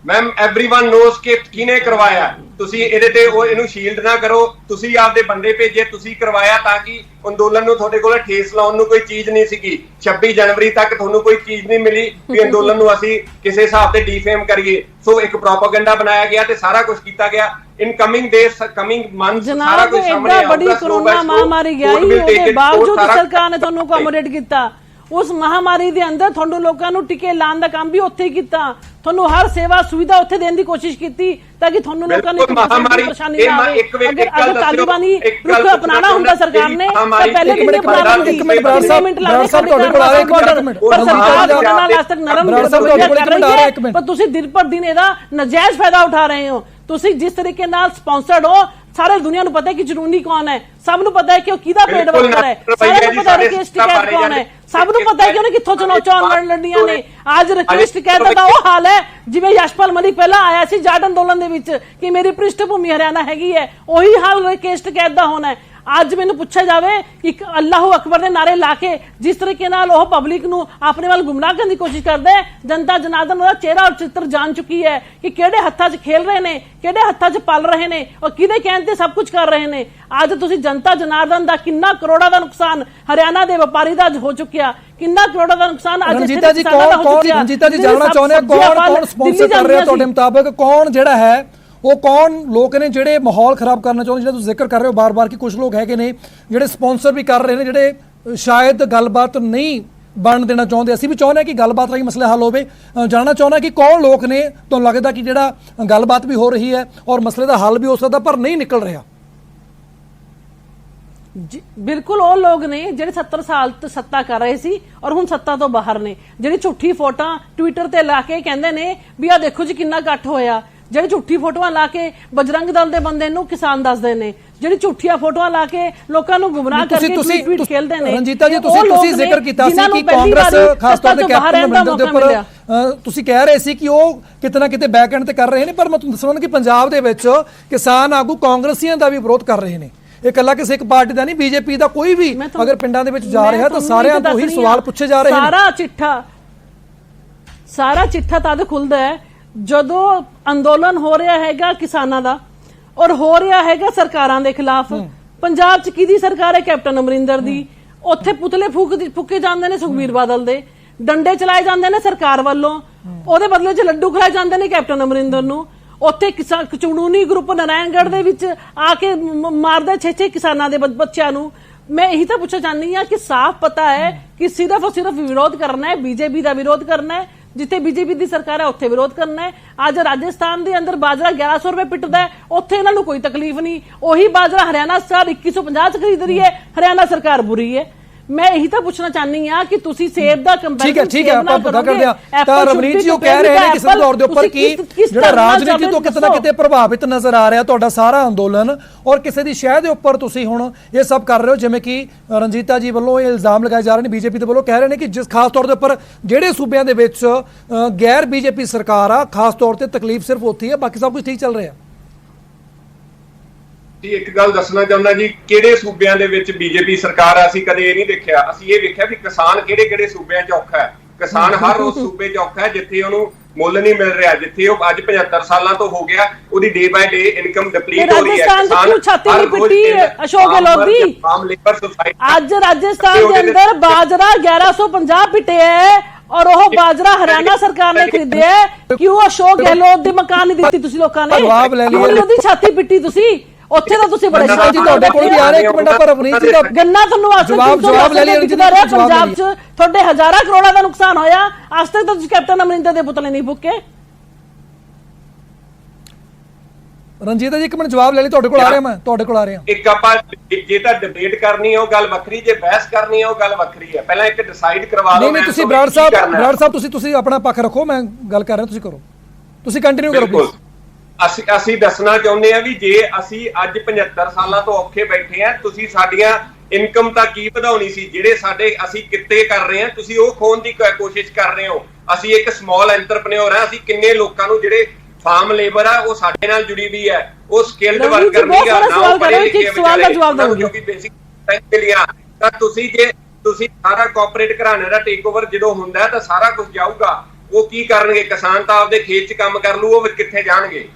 ਮੈਮ ਐਵਰੀਵਨ ਨੋਸ ਕਿ ਕਿਹਨੇ ਕਰਵਾਇਆ। ਤੁਸੀਂ ਇਹਦੇ ਤੇ ਉਹ ਇਹਨੂੰ ਸ਼ੀਲਡ ਨਾ ਕਰੋ। ਤੁਸੀਂ ਆਪਦੇ ਬੰਦੇ ਭੇਜੇ, ਤੁਸੀਂ ਕਰਵਾਇਆ ਤਾਂ ਕਿ ਅੰਦੋਲਨ ਨੂੰ ਤੁਹਾਡੇ ਕੋਲ ਠੇਸ ਲਾਉਣ ਨੂੰ ਕੋਈ ਚੀਜ਼ ਨਹੀਂ ਸੀਗੀ। 26 ਜਨਵਰੀ ਤੱਕ ਤੁਹਾਨੂੰ ਕੋਈ ਚੀਜ਼ ਨਹੀਂ ਮਿਲੀ ਵੀ ਅੰਦੋਲਨ ਨੂੰ ਅਸੀਂ ਕਿਸੇ ਹਿਸਾਬ ਤੇ ਡੀਫੇਮ ਕਰੀਏ। ਸੋ ਇੱਕ ਪ੍ਰੋਪੇਗੈਂਡਾ ਬਣਾਇਆ ਗਿਆ ਤੇ ਸਾਰਾ ਕੁਝ ਕੀਤਾ ਗਿਆ। ਇਨ ਕਮਿੰਗ ਡੇਜ਼, ਕਮਿੰਗ ਮੰਥਸ ਸਾਰਾ ਕੁਝ ਸਾਹਮਣੇ ਆਊਗਾ। ਬੜੀ ਕੋਰੋਨਾ ਮਹਾਮਾਰੀ ਗਈ, ਉਹਦੇ ਬਾਵਜੂਦ ਸਰਕਾਰ ਨੇ ਤੁਹਾਨੂੰ ਅਕੋਮੋਡੇਟ ਕੀਤਾ। ਉਸ ਮਹਾਮਾਰੀ ਦੇ ਅੰਦਰ ਤੁਹਾਨੂੰ ਲੋਕਾਂ ਨੂੰ ਟਿਕੇ ਲਾਉਣ ਦਾ ਕੰਮ ਵੀ ਉੱਥੇ ਹੀ ਕੀਤਾ। ਤੁਹਾਨੂੰ ਹਰ ਸੇਵਾ ਸੁਵਿਧਾ ਉੱਥੇ ਦੇਣ ਦੀ ਕੋਸ਼ਿਸ਼ ਕੀਤੀ ਤਾਂ ਕਿ ਤੁਹਾਨੂੰ ਲੋਕਾਂ ਨੂੰ ਪਰੇਸ਼ਾਨੀ ਨਾ ਆਵੇ। ਅਗਰ ਤਾਲਿਬਾਨੀ ਰੁਖ ਅਪਣਾਉਣਾ ਹੁੰਦਾ ਸਰਕਾਰ ਨੇ ਤਾਂ ਪਹਿਲੇ ਦਿਨ ਅਪਣਾ ਲੈਂਦੀ। 2 ਮਿੰਟ ਲੱਗਦੇ ਸਾਡੇ ਪਰ ਸਰਕਾਰ ਤੁਹਾਡੇ ਨਾਲ ਅੱਜ ਤੱਕ ਨਰਮ ਕਰ ਰਹੀ ਹੈ, ਪਰ ਤੁਸੀਂ ਦਿਨ ਪਰ ਦਿਨ ਇਹਦਾ ਨਜਾਇਜ਼ ਫਾਇਦਾ ਉਠਾ ਰਹੇ ਹੋ। ਤੁਸੀਂ ਜਿਸ ਤਰੀਕੇ ਨਾਲ ਸਪਾਂਸਰਡ ਹੋ, ਸਾਰੇ ਦੁਨੀਆ ਨੂੰ ਪਤਾ ਹੈ ਕਿ ਜਨੂਨੀ ਕੌਣ ਹੈ, ਸਭ ਨੂੰ ਪਤਾ ਹੈ ਕਿ ਉਹ ਕਿਹਦਾ ਪੇਟ ਵਰਕਰ ਹੈ, ਸਾਰਿਆਂ ਨੂੰ ਪਤਾ ਹੈ ਕਿ ਸ਼ਿਕਾਇਤ ਕੌਣ ਹੈ, ਸਭ ਨੂੰ ਪਤਾ ਹੈ ਕਿ ਉਹਨੇ ਕਿੱਥੋਂ ਚੋਣ ਲੜਨੀਆਂ ਨੇ। ਅੱਜ ਰਕੇਸ਼ ਸ਼ਿਕਾਇਤ ਦਾ ਉਹ ਹਾਲ ਹੈ ਜਿਵੇਂ ਯਸ਼ਪਾਲ ਮਲਿਕ ਪਹਿਲਾਂ ਆਇਆ ਸੀ ਜਾਟ ਅੰਦੋਲਨ ਦੇ ਵਿੱਚ ਕਿ ਮੇਰੀ ਪ੍ਰਿਸ਼ਠ ਭੂਮੀ ਹਰਿਆਣਾ ਹੈਗੀ ਹੈ, ਉਹੀ ਹਾਲ ਰਕੇਸ਼ ਸ਼ਿਕਾਇਤ ਦਾ ਹੋਣਾ ਹੈ। ਅੱਜ ਮੈਨੂੰ ਪੁੱਛਿਆ ਜਾਵੇ ਇੱਕ ਅੱਲਾਹੂ ਅਕਬਰ ਦੇ ਨਾਰੇ ਲਾ ਕੇ ਜਿਸ ਤਰੀਕੇ ਨਾਲ ਉਹ ਪਬਲਿਕ ਨੂੰ ਆਪਣੇ ਵੱਲ ਗੁੰਮਰਾਹ ਕਰਨ ਦੀ ਕੋਸ਼ਿਸ਼ ਕਰਦਾ ਹੈ, ਜਨਤਾ ਜਨਾਰਦਨ ਉਹਦਾ ਚਿਹਰਾ ਔਰ ਚਿੱਤਰ ਜਾਣ ਚੁੱਕੀ ਹੈ ਕਿ ਕਿਹੜੇ ਹੱਥਾਂ 'ਚ ਖੇਲ ਰਹੇ ਨੇ, ਕਿਹੜੇ ਹੱਥਾਂ 'ਚ ਪਲ ਰਹੇ ਨੇ ਔਰ ਕਿਹਦੇ ਕਹਿਣ ਤੇ ਸਭ ਕੁਝ ਕਰ ਰਹੇ ਨੇ। ਅੱਜ ਤੁਸੀਂ ਜਨਤਾ ਜਨਾਰਦਨ ਦਾ ਕਿੰਨਾ ਕਰੋੜਾਂ ਦਾ ਨੁਕਸਾਨ ਹਰਿਆਣਾ ਦੇ ਵਪਾਰੀ ਦਾ ਅੱਜ ਹੋ ਚੁੱਕਿਆ, ਕਿੰਨਾ ਕਰੋੜਾਂ ਦਾ ਨੁਕਸਾਨ ਅੱਜ ਰਣਜੀਤਾ ਜੀ ਰਣਜੀਤਾ ਜੀ ਜਾਣਨਾ ਚਾਹੁੰਦੇ ਆ ਕੌਣ ਸਪਾਂਸਰ ਕਰ ਰਿਹਾ ਤੁਹਾਡੇ ਮੁਤਾਬਕ? ਕੌਣ ਜਿਹੜਾ ਹੈ ਉਹ ਕੌਣ ਲੋਕ ਨੇ ਜਿਹੜੇ ਮਾਹੌਲ ਖਰਾਬ ਕਰਨਾ ਚਾਹੁੰਦੇ? ਜਿਹੜਾ ਤੁਸੀਂ ਜ਼ਿਕਰ ਕਰ ਰਹੇ ਹੋ ਬਾਰ-ਬਾਰ ਕਿ ਕੁਝ ਲੋਕ ਹੈਗੇ ਨੇ ਜਿਹੜੇ ਸਪਾਂਸਰ ਵੀ ਕਰ ਰਹੇ ਨੇ, ਜਿਹੜੇ ਸ਼ਾਇਦ ਗੱਲਬਾਤ ਨਹੀਂ ਬਣਨ ਦੇਣਾ ਚਾਹੁੰਦੇ। ਅਸੀਂ ਵੀ ਚਾਹੁੰਦੇ ਹਾਂ ਕਿ ਗੱਲਬਾਤ ਰਾਹੀਂ ਮਸਲੇ ਹੱਲ ਹੋਵੇ। ਜਾਣਨਾ ਚਾਹੁੰਦਾ ਕਿ ਕੌਣ ਲੋਕ ਨੇ ਤੁਹਾਨੂੰ ਲੱਗਦਾ ਕਿ ਜਿਹੜਾ ਗੱਲਬਾਤ ਵੀ ਹੋ ਰਹੀ ਹੈ ਔਰ ਮਸਲੇ ਦਾ ਹੱਲ ਵੀ ਹੋ ਸਕਦਾ ਪਰ ਨਹੀਂ ਨਿਕਲ ਰਿਹਾ? ਬਿਲਕੁਲ ਉਹ ਲੋਕ ਨੇ ਜਿਹੜੇ 70 ਸਾਲ ਤੋਂ ਸੱਤਾ ਕਰ ਰਹੇ ਸੀ ਔਰ ਹੁਣ ਸੱਤਾ ਤੋਂ ਬਾਹਰ ਨੇ, ਜਿਹੜੀ ਝੂਠੀ ਫੋਟੋਆਂ ਟਵਿੱਟਰ ਤੇ ਲਾ ਕੇ ਕਹਿੰਦੇ ਨੇ ਵੀ ਆ ਦੇਖੋ ਜੀ ਕਿੰਨਾ ਇਕੱਠ ਹੋਇਆ, ਜਿਹੜੇ ਝੂਠੀ ਫੋਟੋਆਂ ਲਾ ਕੇ ਬਜਰੰਗ ਦਲ ਦੇ ਬੰਦੇ ਨੂੰ ਕਿਸਾਨ ਦੱਸਦੇ ਨੇ, ਜਿਹੜੀ ਝੂਠੀਆਂ ਫੋਟੋਆਂ ਲਾ ਕੇ ਲੋਕਾਂ ਨੂੰ ਗੁੰਮਰਾਹ ਕਰਕੇ ਟਵੀਟ ਖੇਲਦੇ ਨੇ। ਰਣਜੀਤਾ ਜੀ ਤੁਸੀਂ ਜ਼ਿਕਰ ਕੀਤਾ ਸੀ ਕਿ ਕਾਂਗਰਸ ਖਾਸ ਤੌਰ ਤੇ ਕੈਪਟਨ ਅਮਰਿੰਦਰ ਦੇ ਉੱਪਰ ਤੁਸੀਂ ਕਹਿ ਰਹੇ ਸੀ ਕਿ ਉਹ ਕਿਤੇ ਨਾ ਕਿਤੇ ਬੈਕ ਐਂਡ ਤੇ ਕਰ ਰਹੇ ਨੇ, ਪਰ ਮੈਂ ਤੁਹਾਨੂੰ ਦੱਸਣਾ ਕਿ ਪੰਜਾਬ ਦੇ ਵਿੱਚ ਕਿਸਾਨ ਆਗੂ ਕਾਂਗਰਸੀਆਂ ਦਾ ਵੀ ਵਿਰੋਧ ਕਰ ਰਹੇ ਨੇ। ਇਹ ਇਕੱਲਾ ਕਿਸੇ ਇੱਕ ਪਾਰਟੀ ਦਾ ਨਹੀਂ, ਬੀਜੇਪੀ ਦਾ ਕੋਈ ਵੀ ਅਗਰ ਪਿੰਡਾਂ ਦੇ ਵਿੱਚ ਜਾ ਰਿਹਾ ਤਾਂ ਸਾਰਿਆਂ ਤੋਂ ਹੀ ਸਵਾਲ ਪੁੱਛੇ ਜਾ ਰਹੇ ਨੇ। ਸਾਰਾ ਚਿੱਠਾ ਤਦ ਖੁੱਲਦਾ ਹੈ ਜਦੋਂ ਅੰਦੋਲਨ ਹੋ ਰਿਹਾ ਹੈਗਾ ਕਿਸਾਨਾਂ ਦਾ ਔਰ ਹੋ ਰਿਹਾ ਹੈਗਾ ਸਰਕਾਰਾਂ ਦੇ ਖਿਲਾਫ। ਪੰਜਾਬ 'ਚ ਕਿਹਦੀ ਸਰਕਾਰ ਹੈ? ਕੈਪਟਨ ਅਮਰਿੰਦਰ ਦੀ। ਉੱਥੇ ਪੁਤਲੇ ਫੂਕੇ ਜਾਂਦੇ ਨੇ ਸੁਖਬੀਰ ਬਾਦਲ ਦੇ, ਡੰਡੇ ਚਲਾਏ ਜਾਂਦੇ ਨੇ ਸਰਕਾਰ ਵੱਲੋਂ, ਉਹਦੇ ਬਦਲੇ 'ਚ ਲੱਡੂ ਖਿਲਾਏ ਜਾਂਦੇ ਨੇ ਕੈਪਟਨ ਅਮਰਿੰਦਰ ਨੂੰ। ਉੱਥੇ ਚੁਣੂਨੀ ਗਰੁੱਪ ਨਾਰਾਇਣਗੜ੍ਹ ਦੇ ਵਿੱਚ ਆ ਕੇ ਮਾਰਦੇ 6-6 ਕਿਸਾਨਾਂ ਦੇ ਬੱਚਿਆਂ ਨੂੰ। ਮੈਂ ਇਹੀ ਤਾਂ ਪੁੱਛਣਾ ਚਾਹੁੰਦੀ ਹਾਂ ਕਿ ਸਾਫ਼ ਪਤਾ ਹੈ ਕਿ ਸਿਰਫ ਔਰ ਸਿਰਫ ਵਿਰੋਧ ਕਰਨਾ ਹੈ, ਬੀਜੇਪੀ ਦਾ ਵਿਰੋਧ ਕਰਨਾ ਹੈ, ਜਿੱਥੇ ਬੀਜੇਪੀ ਦੀ ਸਰਕਾਰ ਹੈ ਉੱਥੇ ਵਿਰੋਧ ਕਰਨਾ ਹੈ। ਅੱਜ ਰਾਜਸਥਾਨ ਦੇ ਅੰਦਰ ਬਾਜਰਾ 1100 ਰੁਪਏ ਪਿੱਟਦਾ ਹੈ, ਉੱਥੇ ਇਹਨਾਂ ਨੂੰ ਕੋਈ ਤਕਲੀਫ ਨਹੀਂ। ਉਹੀ ਬਾਜਰਾ ਹਰਿਆਣਾ ਸਰਕਾਰ 2150 ਚ ਖਰੀਦ ਰਹੀ ਹੈ, ਹਰਿਆਣਾ ਸਰਕਾਰ ਬੁਰੀ ਹੈ। ਮੈਂ ਇਹੀ ਤਾਂ ਪੁੱਛਣਾ ਚਾਹਨੀ ਆ ਕਿ ਤੁਸੀਂ ਸੇਬ ਦਾ ਕੰਪੈਰੀਜ਼ਨ ਠੀਕ ਹੈ ਆਪਾਂ ਪਤਾ ਕਰਦੇ ਆ ਤਾਂ ਰਮਨੀਤ ਜੀ ਉਹ ਕਹਿ ਰਹੇ ਨੇ ਕਿਸੇ ਤੌਰ ਦੇ ਉੱਪਰ ਕਿ ਜਿਹੜਾ ਰਾਜਨੀਤੀ ਤੋਂ ਕਿਤੇ ਨਾ ਕਿਤੇ ਪ੍ਰਭਾਵਿਤ ਨਜ਼ਰ ਆ ਰਿਹਾ ਤੁਹਾਡਾ ਸਾਰਾ ਅੰਦੋਲਨ ਔਰ ਕਿਸੇ ਦੀ ਸ਼ਹਿ ਦੇ ਉੱਪਰ ਤੁਸੀਂ ਹੁਣ ਇਹ ਸਭ ਕਰ ਰਹੇ ਹੋ, ਜਿਵੇਂ ਕਿ ਰਣਜੀਤਾ ਜੀ ਵੱਲੋਂ ਇਹ ਇਲਜ਼ਾਮ ਲਗਾਏ ਜਾ ਰਹੇ ਨੇ, ਬੀਜੇਪੀ ਦੇ ਵੱਲੋਂ ਕਹਿ ਰਹੇ ਨੇ ਕਿ ਜਿਸ ਖਾਸ ਤੌਰ ਦੇ ਉੱਪਰ ਜਿਹੜੇ ਸੂਬਿਆਂ ਦੇ ਵਿੱਚ ਗੈਰ ਬੀਜੇਪੀ ਸਰਕਾਰ ਆ ਖਾਸ ਤੌਰ ਤੇ ਤਕਲੀਫ ਸਿਰਫ ਉੱਥੇ ਹੈ, ਬਾਕੀ ਸਭ ਕੁਝ ਠੀਕ ਚੱਲ ਰਿਹਾ। ਇੱਕ ਗੱਲ ਦੱਸਣਾ ਚਾਹੁੰਦਾ ਜੀ, ਕਿਹੜੇ ਸੂਬਿਆਂ ਦੇ ਵਿੱਚ ਬੀਜੇਪੀ ਸਰਕਾਰ ਆ ਅਸੀਂ ਕਦੇ ਇਹ ਨਹੀਂ ਦੇਖਿਆ। ਅਸੀਂ ਇਹ ਵੇਖਿਆ ਵੀ ਕਿਸਾਨ ਕਿਹੜੇ ਸੂਬਿਆਂ 'ਚ ਔਖਾ ਹੈ। ਕਿਸਾਨ ਹਰ ਉਸ ਸੂਬੇ 'ਚ ਔਖਾ ਹੈ ਜਿੱਥੇ ਉਹਨੂੰ ਮੁੱਲ ਨਹੀਂ ਮਿਲ ਰਿਹਾ, ਜਿੱਥੇ ਉਹ ਅੱਜ 75 ਸਾਲਾਂ ਤੋਂ ਹੋ ਗਿਆ ਉਹਦੀ ਡੇ ਬਾਈ ਡੇ ਇਨਕਮ ਡਿਪਲੀਟ ਹੋ ਰਹੀ ਹੈ। ਅੱਜ ਰਾਜਸਥਾਨ ਦੇ ਅੰਦਰ ਬਾਜਰਾ 1150 ਪਿੱਟਿਆ ਹੈ ਔਰ ਉਹ ਬਾਜਰਾ ਹਰਿਆਣਾ ਸਰਕਾਰ ਨੇ ਖਰੀਦਿਆ ਹੈ। ਕਿਉਂ ਅਸ਼ੋਕ ਗਹਿਲੋਤ ਦੇ ਮਕਾਨ ਨਹੀਂ ਦਿੱਤੀ ਤੁਸੀਂ ਲੋਕਾਂ ਨੇ? ਉਹਦੀ ਛਾਤੀ ਪਿੱਟੀ ਤੁਸੀਂ। ਉੱਥੇ ਤਾਂ ਤੁਸੀਂ ਬੜੇ ਸ਼ਾਂਤੀ ਤੁਹਾਡੇ ਕੋਲ ਵੀ ਆ ਰਹੇ। ਇੱਕ ਮਿੰਟ ਪਰ ਰਵਨੀਤ ਜੀ ਦਾ ਗੰਨਾ ਤੁਹਾਨੂੰ ਜਵਾਬ ਲੈ ਲਿਆ। ਪੰਜਾਬ 'ਚ ਤੁਹਾਡੇ ਹਜ਼ਾਰਾਂ ਕਰੋੜਾਂ ਦਾ ਨੁਕਸਾਨ ਹੋਇਆ, ਅੱਜ ਤੱਕ ਤਾਂ ਤੁਸੀਂ ਕੈਪਟਨ ਅਮਰਿੰਦਰ ਦੇ ਪੁਤਲੇ ਨਹੀਂ ਫੂਕੇ। ਰਣਜੀਤ ਜੀ ਇੱਕ ਮਿੰਟ ਜਵਾਬ ਲੈ ਲਈ, ਤੁਹਾਡੇ ਕੋਲ ਆ ਰਿਹਾ, ਮੈਂ ਤੁਹਾਡੇ ਕੋਲ ਆ ਰਿਹਾ। ਇੱਕ ਆਪਾਂ ਜੇ ਤਾਂ ਡਿਬੇਟ ਕਰਨੀ ਹੈ ਉਹ ਗੱਲ ਵੱਖਰੀ, ਜੇ ਬਹਿਸ ਕਰਨੀ ਹੈ ਉਹ ਗੱਲ ਵੱਖਰੀ ਹੈ। ਪਹਿਲਾਂ ਇੱਕ ਡਿਸਾਈਡ ਕਰਵਾ ਲਓ। ਨਹੀਂ ਤੁਸੀਂ ਬਰਾੜ ਸਾਹਿਬ ਤੁਸੀਂ ਆਪਣਾ ਪੱਖ ਰੱਖੋ, ਮੈਂ ਗੱਲ ਕਰ ਰਿਹਾ, ਤੁਸੀਂ ਕਰੋ, ਤੁਸੀਂ ਕੰਟੀਨਿਊ ਕਰੋ ਪਲੀਜ਼। ਅਸੀਂ ਦੱਸਣਾ ਚਾਹੁੰਦੇ ਆ ਵੀ ਜੇ ਅਸੀਂ ਅੱਜ 75 ਸਾਲਾਂ ਤੋਂ ਔਖੇ ਬੈਠੇ ਆ, ਤੁਸੀਂ ਸਾਡੀਆਂ ਇਨਕਮ ਤਾਂ ਕੀ ਵਧਾਉਣੀ ਸੀ, ਜਿਹੜੇ ਸਾਡੇ ਅਸੀਂ ਕਿੱਤੇ ਕਰ ਰਹੇ ਆ ਤੁਸੀਂ ਉਹ ਖੋਣ ਦੀ ਕੋਸ਼ਿਸ਼ ਕਰ ਰਹੇ ਹੋ। ਅਸੀਂ ਇੱਕ ਸਮਾਲ ਐਂਟਰਪ੍ਰੈਨਿਓਰ ਆ, ਅਸੀਂ ਕਿੰਨੇ ਲੋਕਾਂ ਨੂੰ ਜਿਹੜੇ ਫਾਰਮ ਲੇਬਰ ਆ ਉਹ ਸਾਡੇ ਨਾਲ ਜੁੜੀ ਵੀ ਹੈ, ਉਹ ਸਕਿਲਡ ਵਰਕਰ ਨਹੀਂ ਆ, ਨਾ ਉਹ ਪੜ੍ਹੇ ਲਿਖੇ ਵਿਚਾਰੇ, ਕਿਉਂਕਿ ਬੇਸਿਕ ਲਿਆ ਤਾਂ ਤੁਸੀਂ ਸਾਰਾ ਕਾਰਪੋਰੇਟ ਘਰਾਣੇ ਦਾ ਟੇਕ ਓਵਰ ਜਦੋਂ ਹੁੰਦਾ ਤਾਂ ਸਾਰਾ ਕੁਝ ਜਾਊਗਾ। ਉਹ ਕੀ ਕਰਨਗੇ? ਕਿਸਾਨ ਤਾਂ ਆਪਦੇ ਖੇਤ 'ਚ ਕੰਮ ਕਰ ਲੂ, ਉਹ ਕਿੱਥੇ ਜਾਣਗੇ?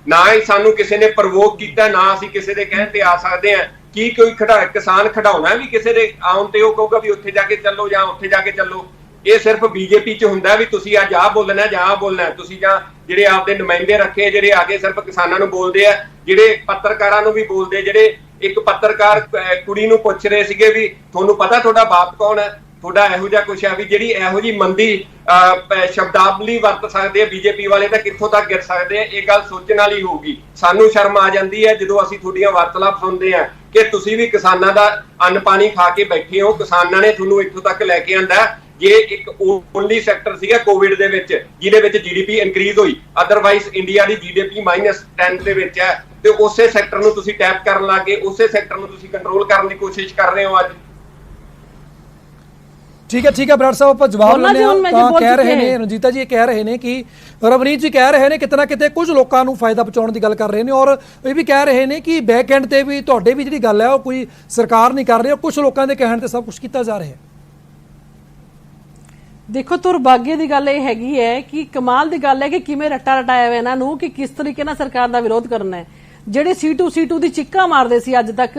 ਨਾ ਹੀ ਸਾਨੂੰ ਕਿਸੇ ਨੇ ਪ੍ਰਵੋਕ ਕੀਤਾ, ਨਾ ਅਸੀਂ ਕਿਸੇ ਦੇ ਕਹਿਣ ਤੇ ਆ ਸਕਦੇ ਆ। ਕੀ ਕੋਈ ਕਿਸਾਨ ਖੜਾਉਣਾ ਵੀ ਕਿਸੇ ਦੇ ਆਉਣ ਤੇ ਉਹ ਕਹੂਗਾ ਵੀ ਉੱਥੇ ਜਾ ਕੇ ਚੱਲੋ ਜਾਂ ਉੱਥੇ ਜਾ ਕੇ ਚੱਲੋ? ਇਹ ਸਿਰਫ ਬੀਜੇਪੀ 'ਚ ਹੁੰਦਾ ਵੀ ਤੁਸੀਂ ਅੱਜ ਆਹ ਬੋਲਣਾ ਜਾਂ ਆਹ ਬੋਲਣਾ। ਤੁਸੀਂ ਜਾਂ ਜਿਹੜੇ ਆਪਦੇ ਨੁਮਾਇੰਦੇ ਰੱਖੇ ਜਿਹੜੇ ਆ ਕੇ ਸਿਰਫ ਕਿਸਾਨਾਂ ਨੂੰ ਬੋਲਦੇ ਆ, ਜਿਹੜੇ ਪੱਤਰਕਾਰਾਂ ਨੂੰ ਵੀ ਬੋਲਦੇ, ਜਿਹੜੇ ਇੱਕ ਪੱਤਰਕਾਰ ਕੁੜੀ ਨੂੰ ਪੁੱਛ ਰਹੇ ਸੀਗੇ ਵੀ ਤੁਹਾਨੂੰ ਪਤਾ ਤੁਹਾਡਾ ਬਾਪ ਕੌਣ ਹੈ, ਤੁਹਾਡਾ ਇਹੋ ਜਿਹਾ ਕੁਛ ਹੈ, ਵੀ ਜਿਹੜੀ ਇਹੋ ਜਿਹੀ ਮੰਦੀ ਸ਼ਬਦਾਵਲੀ ਵਰਤ ਸਕਦੇ ਆ ਬੀਜੇਪੀ ਵਾਲੇ ਤਾਂ ਕਿੱਥੋਂ ਤੱਕ ਗਿਰ ਸਕਦੇ ਆ? ਇਹ ਗੱਲ ਸੋਚਣ ਵਾਲੀ ਹੋਊਗੀ। ਸਾਨੂੰ ਸ਼ਰਮ ਆ ਜਾਂਦੀ ਹੈ ਜਦੋਂ ਅਸੀਂ ਤੁਹਾਡੀਆਂ ਵਾਰਤਾਲਾਪ ਸੁਣਦੇ ਆ ਕਿ ਤੁਸੀਂ ਵੀ ਕਿਸਾਨਾਂ ਦਾ ਅੰਨ ਪਾਣੀ ਖਾ ਕੇ ਬੈਠੇ ਹੋ, ਕਿਸਾਨਾਂ ਨੇ ਤੁਹਾਨੂੰ ਇੱਥੋਂ ਤੱਕ ਲੈ ਕੇ ਆਂਦਾ। ਜੇ ਇੱਕ ਓਨਲੀ ਸੈਕਟਰ ਸੀਗਾ ਕੋਵਿਡ ਦੇ ਵਿੱਚ ਜਿਹਦੇ ਵਿੱਚ ਜੀਡੀਪੀ ਇਨਕਰੀਜ਼ ਹੋਈ, ਅਦਰਵਾਈਜ਼ ਇੰਡੀਆ ਦੀ ਜੀਡੀਪੀ -10 ਦੇ ਵਿੱਚ ਹੈ, ਤੇ ਉਸੇ ਸੈਕਟਰ ਨੂੰ ਤੁਸੀਂ ਟੈਪ ਕਰਨ ਲੱਗੇ, ਉਸੇ ਸੈਕਟਰ ਨੂੰ ਤੁਸੀਂ ਕੰਟਰੋਲ ਕਰਨ ਦੀ ਕੋਸ਼ਿਸ਼ ਕਰ ਰਹੇ ਹੋ ਅੱਜ। ਠੀਕ ਹੈ ਬਰਾੜ ਸਾਹਿਬ, ਆਪਾਂ ਜਵਾਬ ਲੈਣੇ ਆ। ਤਾਂ ਕਹਿ ਰਹੇ ਨੇ ਰਣਜੀਤਾ ਜੀ, ਇਹ ਕਹਿ ਰਹੇ ਨੇ ਕਿ ਰਵਨੀਤ ਜੀ ਕਹਿ ਰਹੇ ਨੇ ਕਿਤੇ ਨਾ ਕਿਤੇ ਕੁਝ ਲੋਕਾਂ ਨੂੰ ਫਾਇਦਾ ਪਹੁੰਚਾਉਣ ਦੀ ਗੱਲ ਕਰ ਰਹੇ ਨੇ, ਔਰ ਇਹ ਵੀ ਕਹਿ ਰਹੇ ਨੇ ਕਿ ਬੈਕ ਐਂਡ ਤੇ ਵੀ ਤੁਹਾਡੇ ਵੀ ਜਿਹੜੀ ਗੱਲ ਹੈ ਉਹ ਕੋਈ ਸਰਕਾਰ ਨਹੀਂ ਕਰ ਰਹੀ, ਕੁਝ ਲੋਕਾਂ ਦੇ ਕਹਿਣ ਤੇ ਸਭ ਕੁਝ ਕੀਤਾ ਜਾ ਰਿਹਾ ਹੈ। ਦੇਖੋ ਦੁਰਭਾਗੇ ਦੀ ਗੱਲ ਇਹ ਹੈਗੀ ਹੈ ਕਿ ਕਮਾਲ ਦੀ ਗੱਲ ਹੈ ਕਿ ਕਿਵੇਂ ਰੱਟਾ ਰਟਾਇਆ ਹੋਇਆ ਇਹਨਾਂ ਨੂੰ ਕਿ ਕਿਸ ਤਰੀਕੇ ਨਾਲ ਸਰਕਾਰ ਦਾ ਵਿਰੋਧ ਕਰਨਾ ਹੈ। ਜਿਹੜੇ C2 ਦੀ ਚਿੱਕਾ ਮਾਰਦੇ ਸੀ ਅੱਜ ਤੱਕ,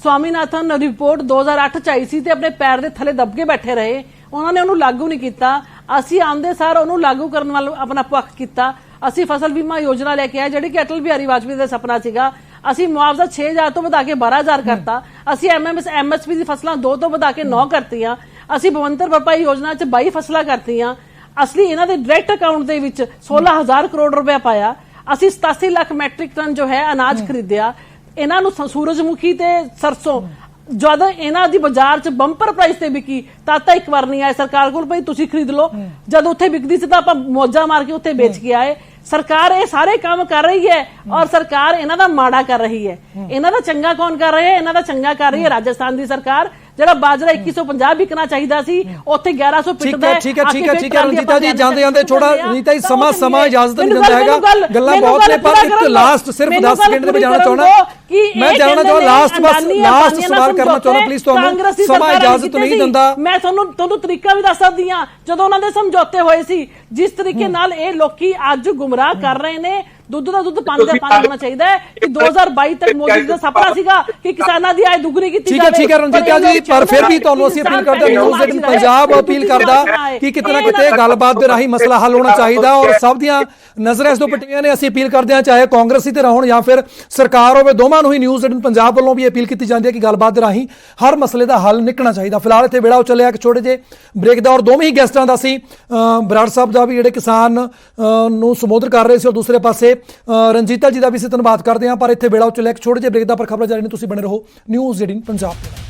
ਸਵਾਮੀਨਾਥਨ ਰਿਪੋਰਟ 2008 ਚ ਆਈ ਸੀ ਤੇ ਆਪਣੇ ਪੈਰ ਦੇ ਥੱਲੇ ਦਬ ਕੇ ਬੈਠੇ ਰਹੇ, ਉਹਨਾਂ ਨੇ ਉਹਨੂੰ ਲਾਗੂ ਨਹੀਂ ਕੀਤਾ। ਅਸੀਂ ਆਉਂਦੇ ਸਾਰ ਉਹਨੂੰ ਲਾਗੂ ਕਰਨ ਵੱਲ ਆਪਣਾ ਪੱਖ ਕੀਤਾ। ਅਸੀਂ ਫਸਲ ਬੀਮਾ ਯੋਜਨਾ ਲੈ ਕੇ ਆਏ ਜਿਹੜੀ ਕਿ ਅਟਲ ਬਿਹਾਰੀ ਵਾਜਪੇਈ ਦਾ ਸੁਪਨਾ ਸੀਗਾ। ਅਸੀਂ ਮੁਆਵਜ਼ਾ 6000 ਤੋਂ ਵਧਾ ਕੇ 12000 ਕਰਤਾ। ਅਸੀਂ MSP ਦੀ ਫਸਲਾਂ 2 ਤੋਂ ਵਧਾ ਕੇ 9 ਕਰਤੀਆਂ। ਅਸੀਂ ਭਵੰਤਰ ਭਰਪਾਈ ਯੋਜਨਾ ਚ 22 ਫਸਲਾਂ ਕਰਤੀਆਂ। ਅਸਲੀ ਇਹਨਾਂ ਦੇ ਡਾਇਰੈਕਟ ਅਕਾਊਂਟ ਦੇ ਵਿੱਚ 16000 ਕਰੋੜ ਰੁਪਇਆ ਪਾਇਆ। ਅਸੀਂ 87 ਲੱਖ ਮੈਟ੍ਰਿਕ ਟਨ ਜੋ ਹੈ ਅਨਾਜ ਖਰੀਦਿਆ। ਇਹਨਾਂ ਨੂੰ ਸੂਰਜਮੁਖੀ ਤੇ ਸਰਸੋਂ ਜਦ ਇਹਨਾਂ ਦੀ ਬਾਜ਼ਾਰ 'ਚ ਬੰਪਰ ਪ੍ਰਾਈਸ ਤੇ ਵਿਕੀ ਤਾਂ ਇੱਕ ਵਾਰ ਨਹੀਂ ਆਏ ਸਰਕਾਰ ਕੋਲ ਭਈ ਤੁਸੀਂ ਖਰੀਦ ਲਓ। ਜਦ ਉੱਥੇ ਵਿਕਦੀ ਸੀ ਤਾਂ ਆਪਾਂ ਮੌਜਾਂ ਮਾਰ ਕੇ ਉੱਥੇ ਵੇਚ ਕੇ ਆਏ। ਸਰਕਾਰ ਇਹ ਸਾਰੇ ਕੰਮ ਕਰ ਰਹੀ ਹੈ ਔਰ ਸਰਕਾਰ ਇਹਨਾਂ ਦਾ ਮਾੜਾ ਕਰ ਰਹੀ ਹੈ। ਇਹਨਾਂ ਦਾ ਚੰਗਾ ਕੌਣ ਕਰ ਰਿਹਾ ਹੈ? ਇਹਨਾਂ ਦਾ ਚੰਗਾ ਕਰ ਰਹੀ ਹੈ ਰਾਜਸਥਾਨ ਦੀ ਸਰਕਾਰ। ਜਿਹੜਾ ਬਾਜਰਾ 2150 ਵਿਕਣਾ ਚਾਹੀਦਾ ਸੀ ਉੱਥੇ 1100 ਪਿੱਟਦਾ ਹੈ। ਠੀਕ ਹੈ ਰਣਜੀਤਾ ਜੀ, ਜਾਂਦੇ ਛੋੜਾ ਰਣਜੀਤਾ ਜੀ, ਸਮਾਂ ਇਜਾਜ਼ਤ ਨਹੀਂ ਦਿੰਦਾ ਹੈਗਾ, ਗੱਲਾਂ ਬਹੁਤ ਨੇ, ਪਰ ਇੱਕ ਲਾਸਟ ਸਿਰਫ 10 ਸੈਕਿੰਡ ਦੇ ਵਿੱਚ ਜਾਣਾ ਚਾਹੁੰਦਾ ਮੈਂ ਲਾਸਟ ਸਵਾਲ ਕਰਨਾ ਚਾਹੁੰਦਾ ਪਲੀਜ਼, ਤੁਹਾਨੂੰ ਸਮਾਂ ਇਜਾਜ਼ਤ ਨਹੀਂ ਦਿੰਦਾ। ਮੈਂ ਤੁਹਾਨੂੰ ਤਰੀਕਾ ਵੀ ਦੱਸ ਸਕਦੀ ਹਾਂ ਜਦੋਂ ਉਹਨਾਂ ਦੇ ਸਮਝੌਤੇ ਹੋਏ ਸੀ, ਜਿਸ ਤਰੀਕੇ ਨਾਲ ਇਹ ਲੋਕੀ ਅੱਜ ਗੁੰਮਰਾਹ ਕਰ ਰਹੇ ਨੇ। ਦੁੱਧ ਦਾ ਦੁੱਧ ਪਾਣੀ ਦਾ ਪਾਣੀ ਹੋਣਾ ਚਾਹੀਦਾ ਹੈ ਕਿ 2022 ਤੱਕ ਮੋਦੀ ਦਾ ਸੁਪਨਾ ਸੀਗਾ ਕਿ ਕਿਸਾਨਾਂ ਦੀ ਆਏ ਦੁੱਗਣੀ ਕੀਤੀ ਜਾਵੇ। ਠੀਕ ਹੈ ਰਣਜੀਤਾ ਜੀ, ਪਰ ਫਿਰ ਵੀ ਤੁਹਾਨੂੰ ਅਸੀਂ ਅਪੀਲ ਕਰਦੇ ਨਿਊਜ਼ 18 ਪੰਜਾਬ ਅਪੀਲ ਕਰਦਾ ਕਿ ਕਿਤੇ ਨਾ ਕਿਤੇ ਗੱਲਬਾਤ ਦੇ ਰਾਹੀਂ ਮਸਲਾ ਹੱਲ ਹੋਣਾ ਚਾਹੀਦਾ, ਔਰ ਸਭ ਦੀਆਂ ਨਜ਼ਰਾਂ ਇਸ ਤੋਂ ਪਟੀਆਂ ਨੇ। ਅਸੀਂ ਅਪੀਲ ਕਰਦੇ ਹਾਂ ਚਾਹੇ ਕਾਂਗਰਸੀ ਤੇ ਹੋਣ ਜਾਂ ਫਿਰ ਸਰਕਾਰ ਹੋਵੇ, ਦੋਵਾਂ ਨੂੰ ਹੀ ਨਿਊਜ਼ 18 ਪੰਜਾਬ ਵੱਲੋਂ ਵੀ ਅਪੀਲ ਕੀਤੀ ਜਾਂਦੀ ਹੈ ਕਿ ਗੱਲਬਾਤ ਦੇ ਰਾਹੀਂ ਹਰ ਮਸਲੇ ਦਾ ਹੱਲ ਨਿਕਲਣਾ ਚਾਹੀਦਾ। ਫਿਲਹਾਲ ਇੱਥੇ ਵੇੜਾ ਚੱਲਿਆ ਇੱਕ ਛੋਟੇ ਜਿਹੇ ਬ੍ਰੇਕ ਦਾ, ਔਰ ਦੋਵੇਂ ਹੀ ਗੈਸਟਾਂ ਦਾ ਸੀ ਬਰਾੜ ਸਾਹਿਬ ਦਾ ਵੀ ਜਿਹੜੇ ਕਿਸਾਨ ਨੂੰ ਸੰਬੋਧਨ ਕਰ ਰਹੇ ਸੀ, ਔਰ ਦੂਸਰੇ ਪਾਸੇ ਰਣਜੀਤਾ ਜੀ ਦਾ ਵੀ ਅਸੀਂ ਧੰਨਵਾਦ ਕਰਦੇ ਹਾਂ। ਪਰ ਇੱਥੇ ਵੇੜਾ ਚੱਲਿਆ ਇੱਕ ਛੋਟੇ ਜਿਹੇ ਬ੍ਰੇਕ ਦਾ, ਪਰ ਖਬਰਾਂ ਜਾਰੀ ਨੇ, ਤੁਸੀਂ ਬਣੇ ਰਹੋ ਨਿਊਜ਼ 18 ਪੰਜਾਬ।